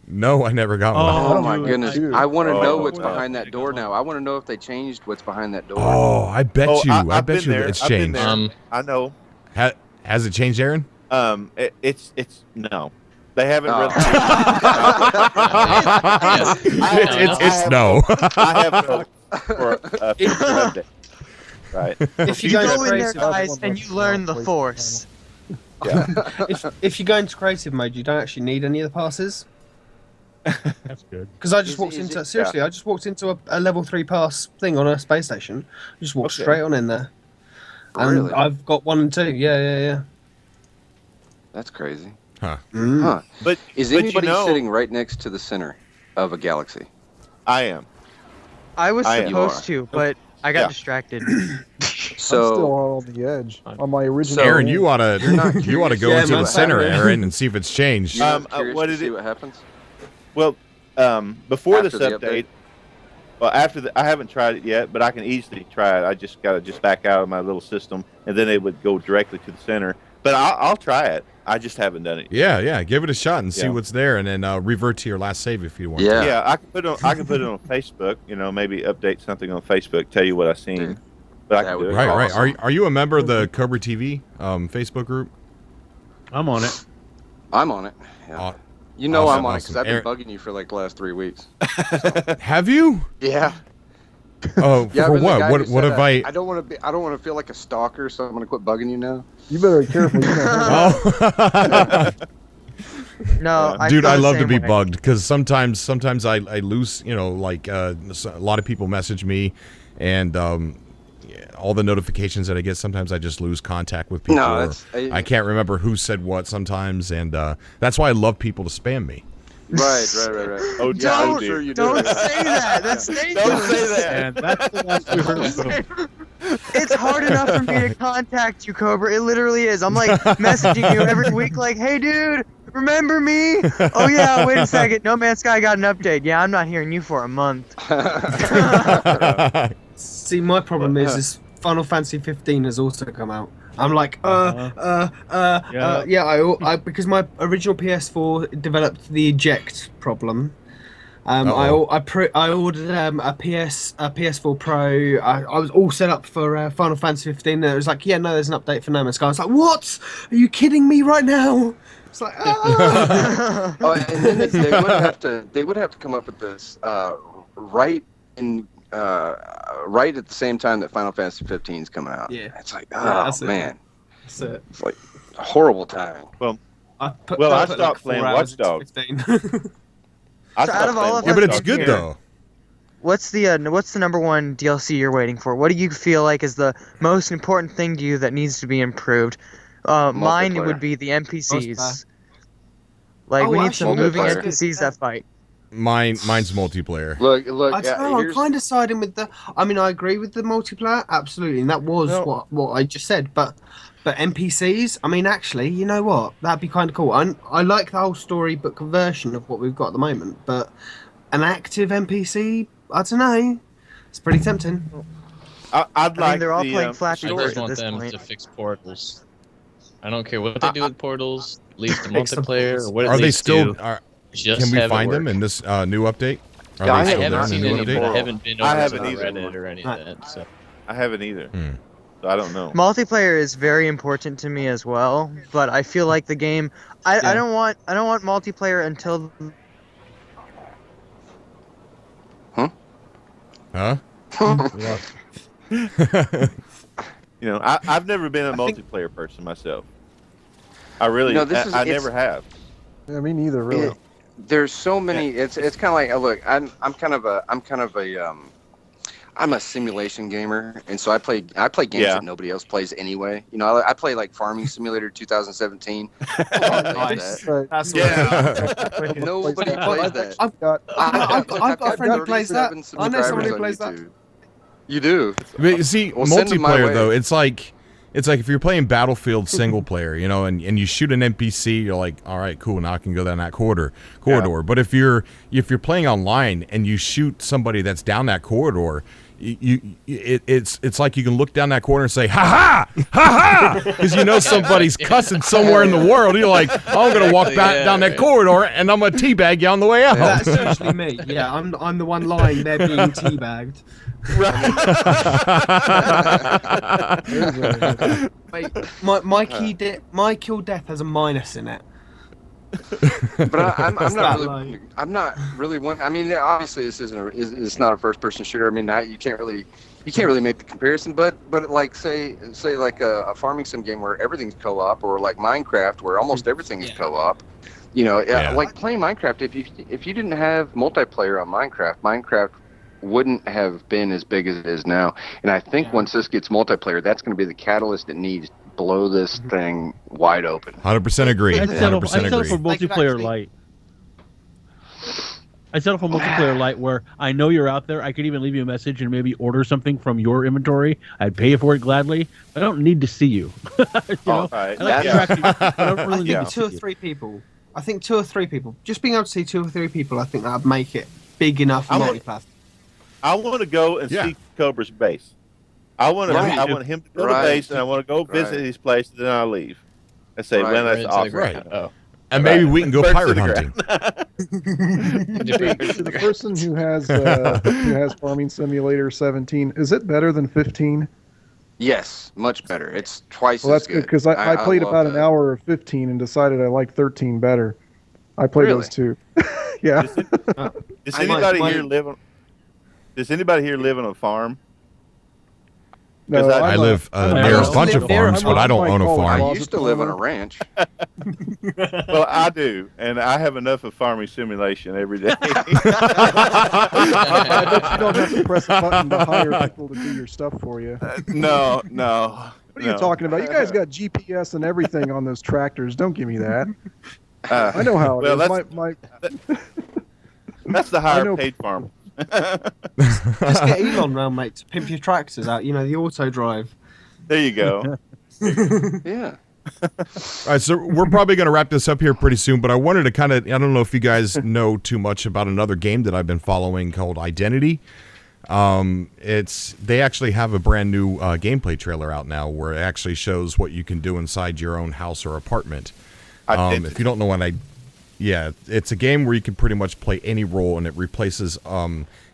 No, I never got one. Oh my goodness! dude. I want to know Oh, what's wow. behind that door now. I want to know if they changed what's behind that door. Oh, I bet you. I I've bet been you there. it's I've been changed. there. I know. Has it changed, Aaron? It's no. They haven't Oh. really. It's no. I have no for a future update. Right. If You you go go into in there, creative, guys, and you learn the Force. Yeah. if you go into creative mode, you don't actually need any of the passes. That's good. Because I just Is walked it- into seriously, I just walked into a level 3 pass thing on a space station. Just walked Okay. straight on in there. And Really? I've got 1 and 2. Yeah. That's crazy. Huh. Huh. But Is but anybody you know, sitting right next to the center of a galaxy? I am. I was I am. supposed to, but I got Yeah. distracted. I'm So still on the edge on my original. So- Aaron, game. you oughta not you oughta go Yeah, into man, the center, sorry. Aaron, and see if it's changed. you're not curious what to did see it- what happens? Well, before After this the update. update? Well, I haven't tried it yet, but I can easily try it. I just got to back out of my little system, and then it would go directly to the center. But I'll try it. I just haven't done it. Yeah, give it a shot and see Yeah. what's there, and then revert to your last save if you want. Yeah. Yeah, I can put it on. I can put it on Facebook. Maybe update something on Facebook. Tell you what I've seen. Dude, But I that can would do be it. Right. Awesome. Are you a member of the Cobra TV Facebook group? I'm on it. I'm on it. Yeah. Aw- You know awesome, I'm on it because awesome. I've been Aaron- bugging you for like the last 3 weeks. Have you? Yeah. Oh, Yeah. I've for been the what? guy What? who What said, have I? I don't want to feel like a stalker, so I'm gonna quit bugging you now. You better be careful. You know, Oh. No, I Dude, feel I the love to same be way. bugged because sometimes I lose, like a lot of people message me, and all the notifications that I get, sometimes I just lose contact with people. No, or that's- I can't remember who said what sometimes, and that's why I love people to spam me. Right. Oh, Yeah, I'm Don't- sure you do. Don't say that. That's dangerous. Don't say that. And that's the last we heard from. It's hard enough for me to contact you, Cobra. It literally is. I'm like messaging you every week, like, "Hey, dude, remember me? Oh yeah, wait a second. No Man's Sky got an update. Yeah, I'm not hearing you for a month." See, my problem is Final Fantasy 15 has also come out. I'm like, yeah, because my original PS4 developed the eject problem. I ordered a PS4 Pro. I was all set up for Final Fantasy 15. And it was like, yeah, no, there's an update for No Man's Sky. I was like, what? Are you kidding me right now? It's like, ah. Oh, and then they would have to come up with this right at the same time that Final Fantasy 15 is coming out. Yeah. It's like, that's it. man, That's it. it's like horrible timing. I stopped like 4 playing hours Watch into 15. I So out stopped of all playing of Yeah, us but Watch it's out good here, though. What's the number one DLC you're waiting for? What do you feel like is the most important thing to you that needs to be improved? Mine Multiplayer. would be the NPCs. Multiplayer. Like we Oh, need some actually, moving multiplayer. NPCs that fight. Mine's multiplayer. Look. I don't know. I'm kind of siding with the. I mean, I agree with the multiplayer, absolutely, and that was No. what I just said. But NPCs, I mean, actually, you know what? That'd be kind of cool. I like the whole storybook version of what we've got at the moment, but an active NPC, I don't know. It's pretty tempting. I'd I mean, like they're all the, playing Flappy I Bird just at want this them point. to fix portals. I don't care what they do with portals, at least the Fix the multiplayer, portals. or what it Are they leads still? to, Are, just can we have it find them work. in this new update? Are Yeah, I they I still there haven't in seen the new any, but I update? haven't been I over haven't to either. Reddit or anything. So I haven't either. Hmm. So I don't know. Multiplayer is very important to me as well, but I feel like the game. I don't want multiplayer until. Huh? I've never been a multiplayer person myself. I really, No, this is- I it's- never have. yeah, me neither, really. There's so many. It's kind of like, look, I'm a simulation gamer, and so I play games Yeah. that nobody else plays anyway. I play like Farming Simulator 2017. Nice. Right. That's Yeah. Nobody plays that. I've got a friend who plays that. 37 I know someone who subscribers on plays that. YouTube. You do. But you see, Well, send 'em my multiplayer way. though, it's like if you're playing Battlefield single player, and you shoot an NPC, you're like, all right, cool, now I can go down that corridor. Yeah. But if you're playing online and you shoot somebody that's down that corridor, it's like you can look down that corner and say, ha ha, ha ha, because somebody's cussing somewhere in the world. You're like, I'm gonna walk back down that corridor and I'm gonna teabag you on the way out. That's usually me. Yeah, I'm the one lying there being teabagged. Wait, my kill death has a minus in it. But I'm not really one. I mean, obviously this it's not a first person shooter. I mean, you can't really make the comparison. But like say like a farming sim game where everything's co-op, or like Minecraft where almost everything is co-op. You know, like playing Minecraft. If you didn't have multiplayer on Minecraft wouldn't have been as big as it is now. And I think once this gets multiplayer, that's going to be the catalyst it needs to blow this thing wide open. 100% agree. I settle for multiplayer light. I settle for multiplayer light where I know you're out there. I could even leave you a message and maybe order something from your inventory. I'd pay you for it gladly. I don't need to see you. You know? Right. I don't really need to see 2 or 3 people. I think 2 or 3 people. Just being able to see 2 or 3 people, I think that would make it big enough for multiplayer. I want to go and see Cobra's base. I want him to go to base, and I want to go visit his place, and then I'll leave. And say, when that's awesome. Right. Oh. And maybe we can go pirate hunting. The person who has Farming Simulator 17, is it better than 15? Yes, much better. It's twice well, as that's good because I played about an hour of 15 and decided I liked 13 better. I played those two. Yeah. Does anybody here live on? Does anybody here live on a farm? No, I live near a bunch of farms, but I don't own a farm. I used to live on a ranch. Well, I do, and I have enough of farming simulation every day. I bet you don't have to press a button to hire people to do your stuff for you. No. What are you talking about? You guys got GPS and everything on those tractors. Don't give me that. I know how it is. That's the higher paid farm. Just get Elon round, mate, to pimp your tractors out. You know, the auto drive. There you go. Yeah. All right, so we're probably going to wrap this up here pretty soon, but I wanted to I don't know if you guys know too much about another game that I've been following called Identity. They actually have a brand new gameplay trailer out now where it actually shows what you can do inside your own house or apartment. If you don't know what it's a game where you can pretty much play any role, and it replaces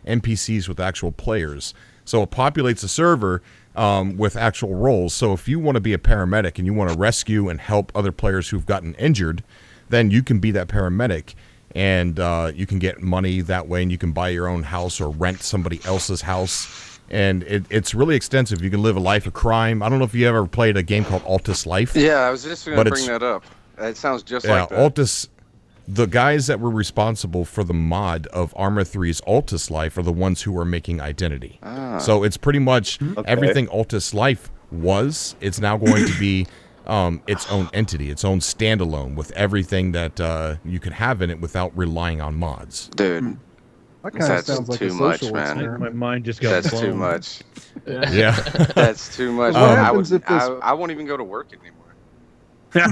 NPCs with actual players. So it populates a server with actual roles. So if you want to be a paramedic and you want to rescue and help other players who've gotten injured, then you can be that paramedic, and you can get money that way, and you can buy your own house or rent somebody else's house. And it's really extensive. You can live a life of crime. I don't know if you ever played a game called Altus Life. Yeah, I was just going to bring that up. It sounds just like that. Altus. The guys that were responsible for the mod of Arma 3's Altus Life are the ones who are making Identity. So it's pretty much everything Altus Life was. It's now going to be its own entity, its own standalone, with everything that you can have in it without relying on mods. Dude, that kind of sounds like too a much, social man. experiment. My mind just got That's blown. too much. Yeah. That's too much. What happens if this... I won't even go to work anymore.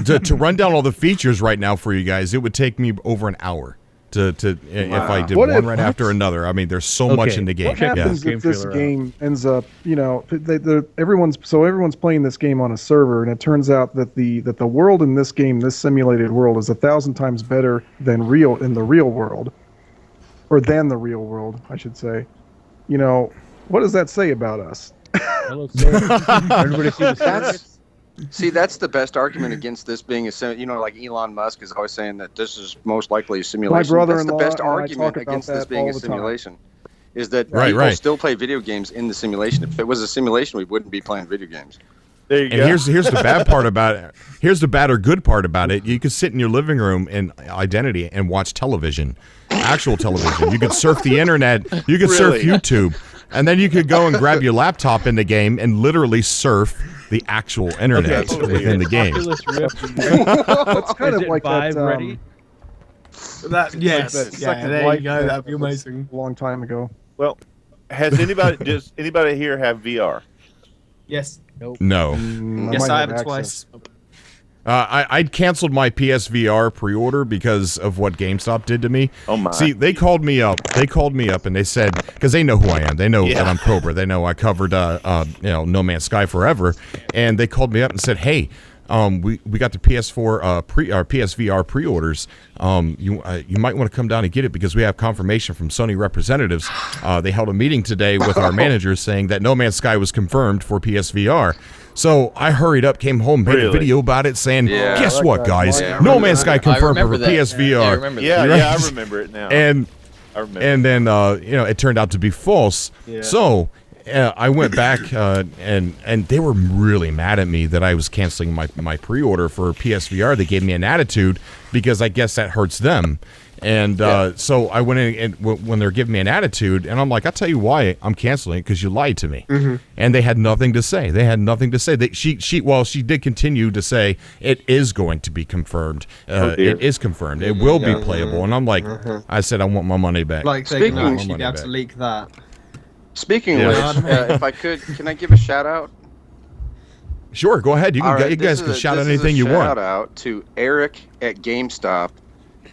to run down all the features right now for you guys, it would take me over an hour if I did one after another. I mean, there's so much in the game. What happens if this game ends up, everyone's playing this game on a server, and it turns out that the world in this game, this simulated world, is 1,000 times better than the real world, or than the real world, I should say. You know, what does that say about us? Hello, sir. Everybody see the See, that's the best argument against this being like Elon Musk is always saying that this is most likely a simulation. My brother-in-law That's the best and I argument talk about against this that being all a the time. simulation. Is that people still play video games in the simulation? If it was a simulation, we wouldn't be playing video games. There you go. Here's the bad part about it. Here's the bad or good part about it. You could sit in your living room in Identity and watch television, actual television. You could surf the internet. You could surf YouTube. And then you could go and grab your laptop in the game and literally surf the actual internet within the game. That's kind of like that. Ready? That second there life you go. That'd be amazing. A long time ago. Well, does anybody here have VR? Yes. No. Yes, I have it twice. I'd canceled my PSVR pre-order because of what GameStop did to me. Oh my! See, they called me up. And they said, because they know who I am. They know that I'm Cobra. They know I covered No Man's Sky forever. And they called me up and said, "Hey, we got the PS4 PSVR pre-orders. You might want to come down and get it because we have confirmation from Sony representatives. They held a meeting today with our managers saying that No Man's Sky was confirmed for PSVR. So I hurried up, came home, made a video about it, saying, "Guess what, guys? No Man's Sky confirmed for PSVR." Yeah, I remember it now. And then it turned out to be false. Yeah. So I went back and they were really mad at me that I was canceling my pre-order for PSVR. They gave me an attitude because I guess that hurts them. And so I went in and when they're giving me an attitude, and I'm like, I'll tell you why I'm canceling it, because you lied to me. Mm-hmm. And they had nothing to say. She did continue to say it is going to be confirmed. It is confirmed. It will be playable. And I'm like, I said I want my money back. Like, speaking, she'd have to leak that. Speaking of which, if I could, can I give a shout out? Sure, go ahead. You guys can shout out anything you want. Shout out to Eric at GameStop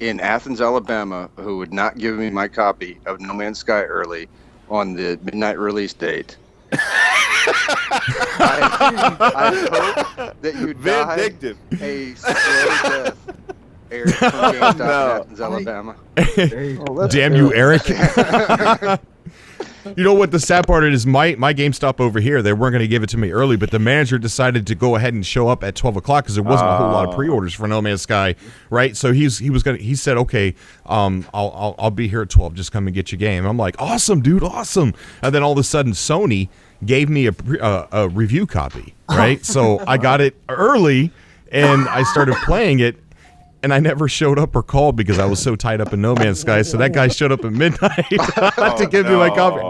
in Athens, Alabama, who would not give me my copy of No Man's Sky early on the midnight release date. I hope that you die a slow death, Eric from GameStop in Athens, Alabama. Damn you, Eric. You know what the sad part is? My GameStop over here, they weren't going to give it to me early, but the manager decided to go ahead and show up at 12 o'clock because there wasn't a whole lot of pre-orders for No Man's Sky, right? So he said, okay, I'll be here at 12. Just come and get your game. I'm like, awesome, dude, awesome. And then all of a sudden, Sony gave me a review copy, right? So I got it early, and I started playing it. And I never showed up or called because I was so tied up in No Man's Sky. So that guy showed up at midnight to give me my copy.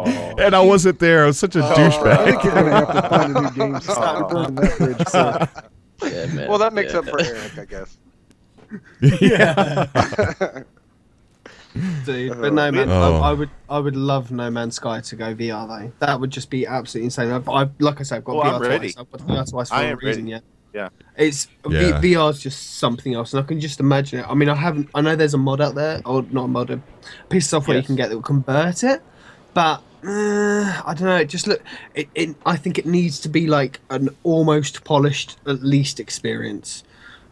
And I wasn't there. I was such a douchebag. I think you're going to have to find a new game to stop burning that bridge. So. Yeah, well, that makes up for Eric, I guess. Yeah. Dude, but no, man, I would love No Man's Sky to go VR, though. That would just be absolutely insane. Like I said, I've got VR twice. I've got VR twice for a reason yet. Yeah, VR is just something else, and I can just imagine it. I mean, I know there's a mod out there, or not a mod, a piece of software you can get that will convert it, but I don't know. It just I think it needs to be like an almost polished, at least experience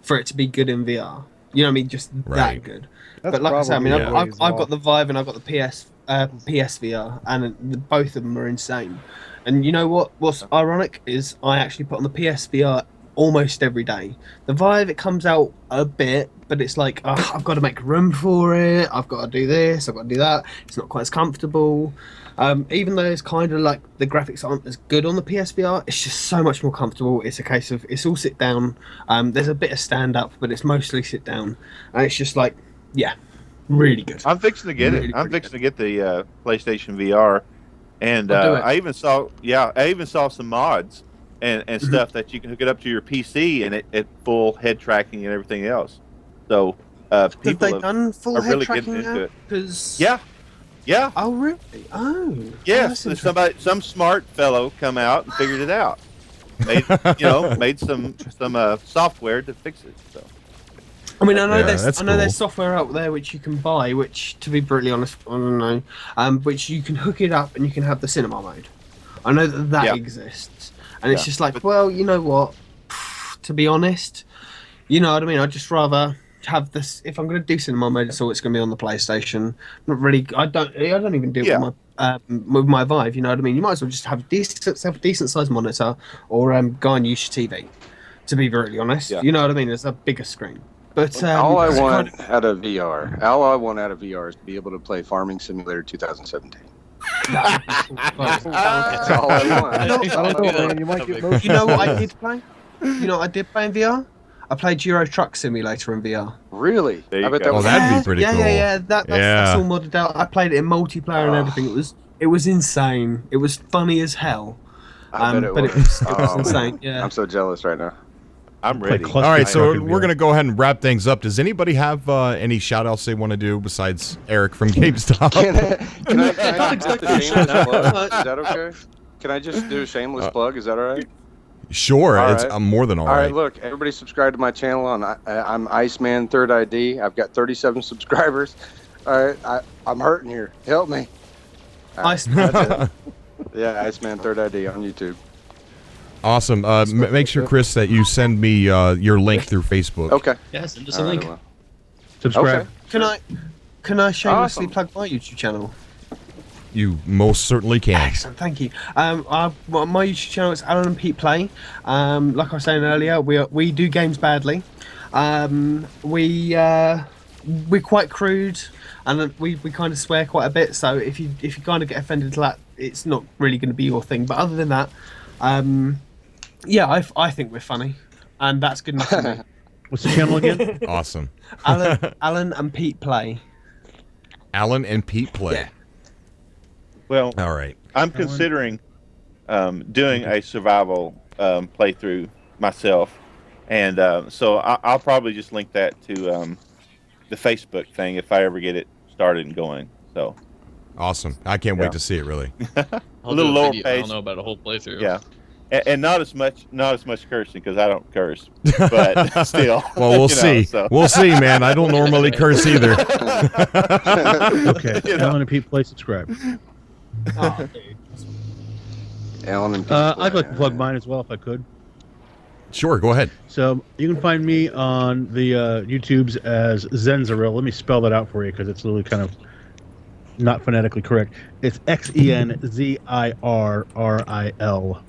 for it to be good in VR. You know what I mean? Just that good. But like I said, I mean, I've got the Vive and I've got the PSVR, and both of them are insane. And you know what's ironic is I actually put on the PSVR almost every day. The Vive, it comes out a bit, but it's like, I've got to make room for it, I've got to do this, I've got to do that. It's not quite as comfortable. Even though it's kind of like the graphics aren't as good on the PSVR, it's just so much more comfortable. It's a case of, it's all sit down. There's a bit of stand up, but it's mostly sit down. And it's just like, yeah, really good. I'm fixing to get it. I'm fixing to get the PlayStation VR. And I even saw some mods and stuff that you can hook it up to your PC and it full head tracking and everything else. So people have done full head really tracking getting into it. Yeah. Oh really? Oh. Yes. Some smart fellow come out and figured it out. Made some software to fix it. So. I mean, I know there's software out there which you can buy, which, to be brutally honest, I don't know, which you can hook it up and you can have the cinema mode. I know that exists, and it's just like, well, you know what? To be honest, you know what I mean. I'd just rather have this. If I'm going to do cinema mode, it's going to be on the PlayStation. Not really. I don't even do it with my Vive. You know what I mean? You might as well just have a decent sized monitor, or go and use your TV. To be brutally honest, you know what I mean. There's a bigger screen. But all I want out of VR is to be able to play Farming Simulator 2017. That's all I want. I don't know, man. You might get most. You know what I did play? You know what I did play in VR? I played Euro Truck Simulator in VR. Really? I bet that was that'd be pretty cool. Yeah. That's all modded out. I played it in multiplayer and everything. It was insane. It was funny as hell. I bet it but was. It was insane. Yeah. I'm so jealous right now. I'm ready. All right, so we're going to go ahead and wrap things up. Does anybody have any shout-outs they want to do besides Eric from GameStop? Can I just do a shameless plug? Is that okay? Can I just do a shameless plug? Is that all right? Sure, I'm more than all right. All right, look, everybody subscribe to my channel. I'm Iceman Third ID. I've got 37 subscribers. All right, I'm hurting here. Help me. Iceman. Yeah, Iceman Third ID on YouTube. Awesome. Make sure, Chris, that you send me your link through Facebook. Okay. Yeah, send us a link. Subscribe. Okay. Can I shamelessly Awesome. plug my YouTube channel? You most certainly can. Excellent, thank you. My YouTube channel is Alan and Pete Play. Like I was saying earlier, we do games badly. We're quite crude, and we kind of swear quite a bit. So if you kind of get offended to that, it's not really going to be your thing. But other than that, yeah, I think we're funny, and that's good enough for me. What's the channel again? Awesome. Alan and Pete Play. Alan and Pete Play. Yeah. Well, all right. I'm considering doing a survival playthrough myself, and so I'll probably just link that to the Facebook thing if I ever get it started and going. So awesome! I can't wait to see it. Really, a little lower pace. I don't know about a whole playthrough. Yeah, and not as much cursing because I don't curse, but still. Well, we'll see. So. We'll see, man. I don't normally curse either. Okay, Alan and Pete Play, subscribe. Oh, Alan and Pete I'd like to plug mine as well if I could. Sure, go ahead. So you can find me on the YouTubes as Zenziril. Let me spell that out for you because it's literally kind of not phonetically correct. It's XENZIRRIL.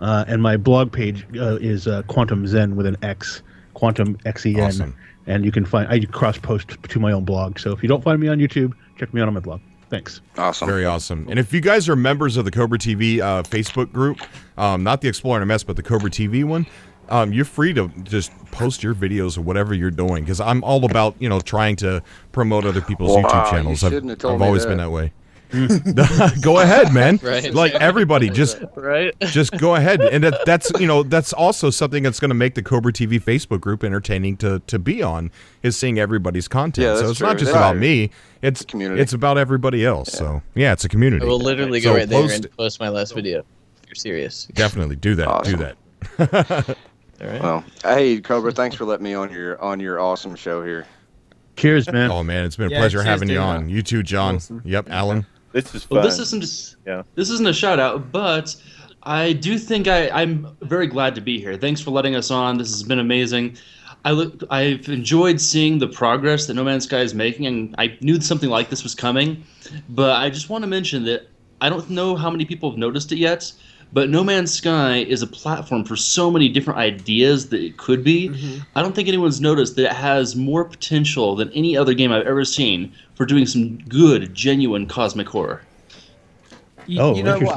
And my blog page is Quantum Zen with an X, Quantum XEN. Awesome. And you can find, I cross post to my own blog. So if you don't find me on YouTube, check me out on my blog. Thanks. Awesome. Very awesome. And if you guys are members of the Cobra TV Facebook group, not the ExploreNMS, but the Cobra TV one, you're free to just post your videos or whatever you're doing. Because I'm all about, trying to promote other people's YouTube channels. I've always been that way. Go ahead, man. Right. Like everybody, just go ahead, and that's also something that's going to make the Cobra TV Facebook group entertaining to be on, is seeing everybody's content. Yeah, so that's it's true. not just That's about true. me; it's community. It's about everybody else. Yeah. So yeah, it's a community. I will literally go So right there and post my last video. If you're serious. Definitely do that. Awesome. Do that. All right. Well, hey Cobra, thanks for letting me on your awesome show here. Cheers, man. Oh man, it's been a Yeah, pleasure cheers, having you dude. on. You too, John. Awesome. Yep, Alan. This is fun. Well, this isn't a shout out, but I do think I'm very glad to be here. Thanks for letting us on. This has been amazing. I've enjoyed seeing the progress that No Man's Sky is making, and I knew something like this was coming. But I just want to mention that I don't know how many people have noticed it yet, but No Man's Sky is a platform for so many different ideas that it could be. Mm-hmm. I don't think anyone's noticed that it has more potential than any other game I've ever seen for doing some good, genuine cosmic horror. You know what?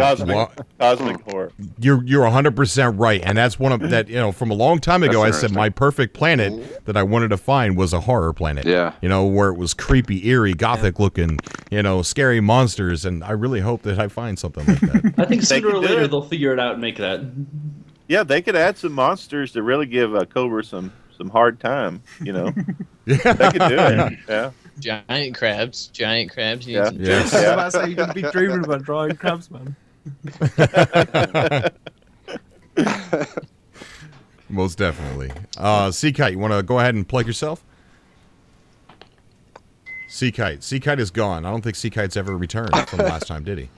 Cosmic horror. You're 100% right, and that's one of that. From a long time ago, I said my perfect planet that I wanted to find was a horror planet. Yeah. Where it was creepy, eerie, gothic looking, scary monsters, and I really hope that I find something like that. I think sooner or could do later it. they'll figure it out and make that. Yeah, they could add some monsters to really give Cobra some hard time. They could do it. Yeah. Giant crabs. Yeah. Yes. I was about to say you're going to be dreaming about drawing crabs, man. Most definitely. Seakite, you want to go ahead and plug yourself? Seakite is gone. I don't think Seakite's ever returned from last time, did he?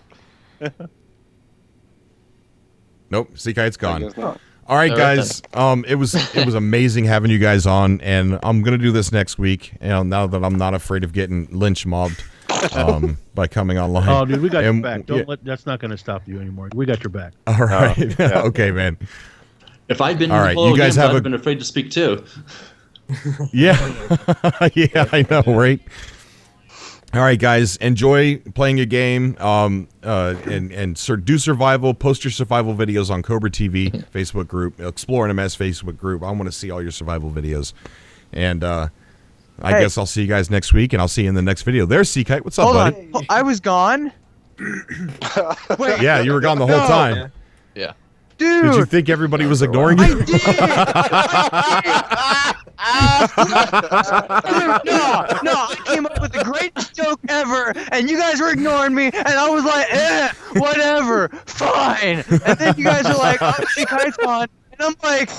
Nope, Seakite's gone. All right, guys. It was amazing having you guys on, and I'm gonna do this next week. Now that I'm not afraid of getting lynch mobbed by coming online. Oh, dude, we got your back. That's not going to stop you anymore. We got your back. All right. Okay, man. If I'd been All in right, the polo you guys games, have I'd have been afraid to speak too. Yeah, I know, right? All right, guys, enjoy playing a game, and do survival. Post your survival videos on Cobra TV Facebook group, ExploreNMS Facebook group. I want to see all your survival videos, and I guess I'll see you guys next week, and I'll see you in the next video. There's Seakite. What's up, buddy? On. I was gone. Wait, yeah, you were gone the whole time. Yeah. Dude. Did you think everybody was ignoring you? I did. No, I came up with the greatest joke ever, and you guys were ignoring me, and I was like, whatever, fine. And then you guys are like, oh, Seakite's gone, and I'm like,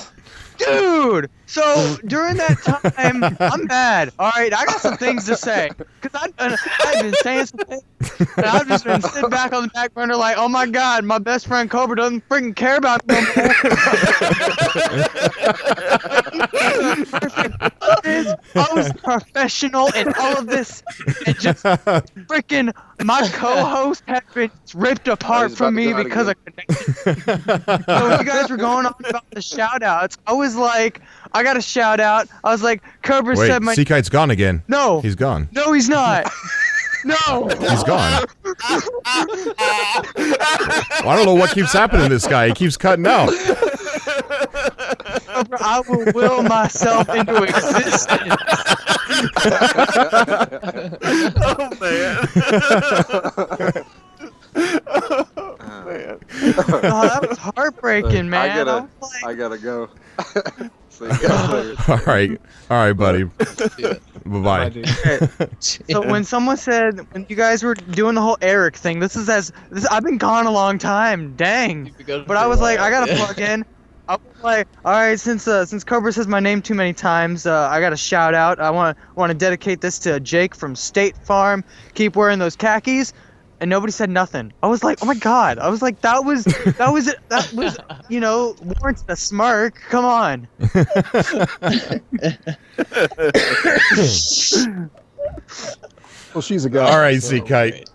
dude, So during that time, I'm mad. All right, I got some things to say because I've been saying some things, and I've just been sitting back on the back burner like, oh my god, my best friend Cobra doesn't freaking care about me no more. I was professional in all of this, and just freaking my co-host had been ripped apart from me because of connection. So when you guys were going on about the shout-outs, I was like, I got a shout-out. I was like, Cobra said my... Sea Kite's gone again. No. He's gone. No, he's not. No. He's gone. Well, I don't know what keeps happening to this guy. He keeps cutting out. Cobra, I will will myself into existence. Oh, man. Man. Oh, that was heartbreaking, man. I gotta go. See you guys later. All right, buddy. Bye-bye. So when someone said, when you guys were doing the whole Eric thing, I've been gone a long time, dang. But I was like, I gotta plug in. I was like, all right, since Cobra says my name too many times, I got a shout out. I want to dedicate this to Jake from State Farm. Keep wearing those khakis. And nobody said nothing. I was like, oh my god. I was like, that was you know, warrants a smirk. Come on. Well, she's a guy. All right, Sea Kite.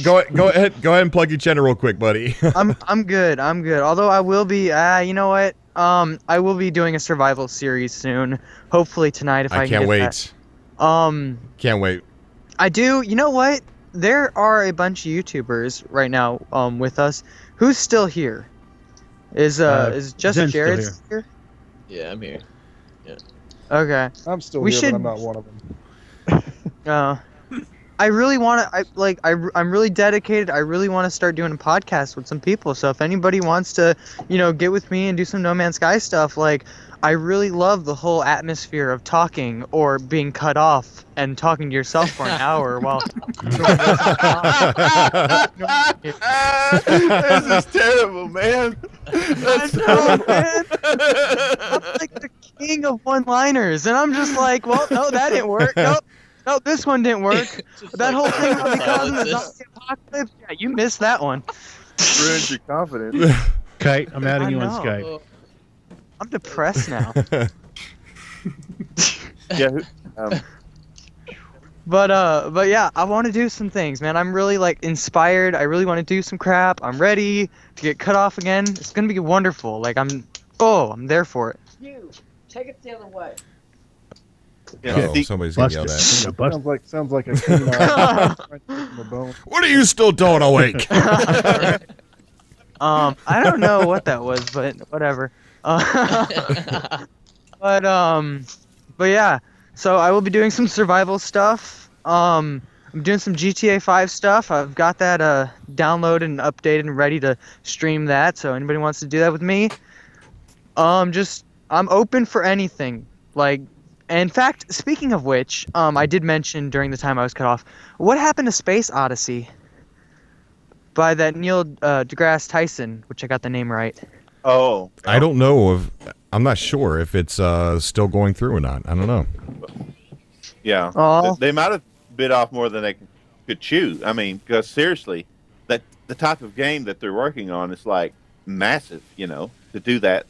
Go ahead and plug your channel real quick, buddy. I'm good. Although I will be you know what? I will be doing a survival series soon. Hopefully tonight if I can can't get wait. That. Can't wait. I do. You know what? There are a bunch of YouTubers right now with us. Who's still here? Is just Zen's Jared still here? Yeah, I'm here. Yeah. Okay. I'm still We here, should- but I'm not one of them. I really want to. I'm really dedicated. I really want to start doing a podcast with some people. So if anybody wants to, you know, get with me and do some No Man's Sky stuff, like, I really love the whole atmosphere of talking or being cut off and talking to yourself for an hour while. This is terrible, man. That's man. I'm like the king of one-liners, and I'm just like, well, no, that didn't work. Nope. No, this one didn't work. That whole thing about becoming the zombie apocalypse, yeah, you missed that one. ruins your confidence. Kite, I'm adding I you on know. Skype. I'm depressed now. Yeah. But yeah, I want to do some things, man. I'm really like inspired. I really want to do some crap. I'm ready to get cut off again. It's gonna be wonderful. Like I'm there for it. You take it the other way. Yeah. Somebody's gonna yell that. Sounds like a canine. The bone. What are you still doing awake? I don't know what that was, but whatever. But yeah. So I will be doing some survival stuff. I'm doing some GTA 5 stuff. I've got that downloaded and updated and ready to stream that. So anybody wants to do that with me, I'm open for anything. Like, in fact, speaking of which, I did mention during the time I was cut off, what happened to Space Odyssey by that Neil deGrasse Tyson, which I got the name right. Oh. I don't know I'm not sure if it's still going through or not. I don't know. Yeah. Oh. They might have bit off more than they could chew. I mean, because seriously, that the type of game that they're working on is like massive, you know, to do that,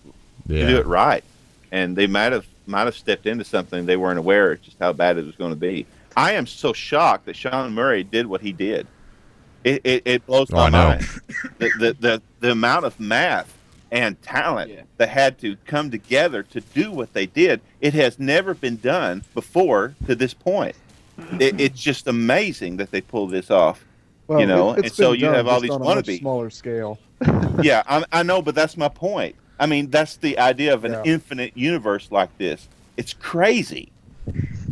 to do it right. And they might have stepped into something they weren't aware of just how bad it was going to be. I am so shocked that Sean Murray did what he did. It blows my mind. The amount of math and talent that had to come together to do what they did, it has never been done before to this point. It's just amazing that they pulled this off. Well, you know, it's and so been you done have all just these on a much wannabes. smaller scale. Yeah, I know, but that's my point. I mean, that's the idea of an infinite universe like this. It's crazy.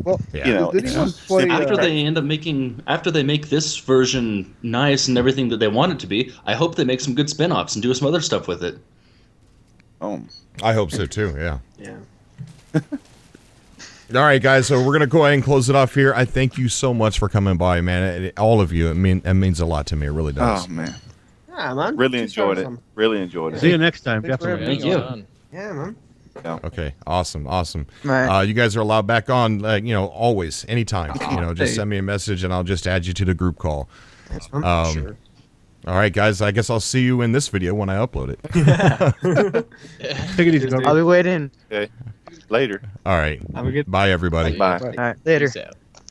Well, you know, did anyone play, after they make this version nice and everything that they want it to be, I hope they make some good spin-offs and do some other stuff with it. Oh, I hope so too. Yeah. Yeah. All right, guys. So we're gonna go ahead and close it off here. I thank you so much for coming by, man. All of you. It means a lot to me. It really does. Oh man. Yeah, man. Really enjoyed it. Really enjoyed it. See you next time. Thanks for Definitely. Thank you. Yeah, man. Yeah. Okay, awesome. Right. You guys are allowed back on, always, anytime. Just send me a message and I'll just add you to the group call. Sure. All right, guys. I guess I'll see you in this video when I upload it. Take it easy, I'll be waiting. Okay. Later. All right. Have a good. Bye, everybody. Bye. All right, later. Peace out.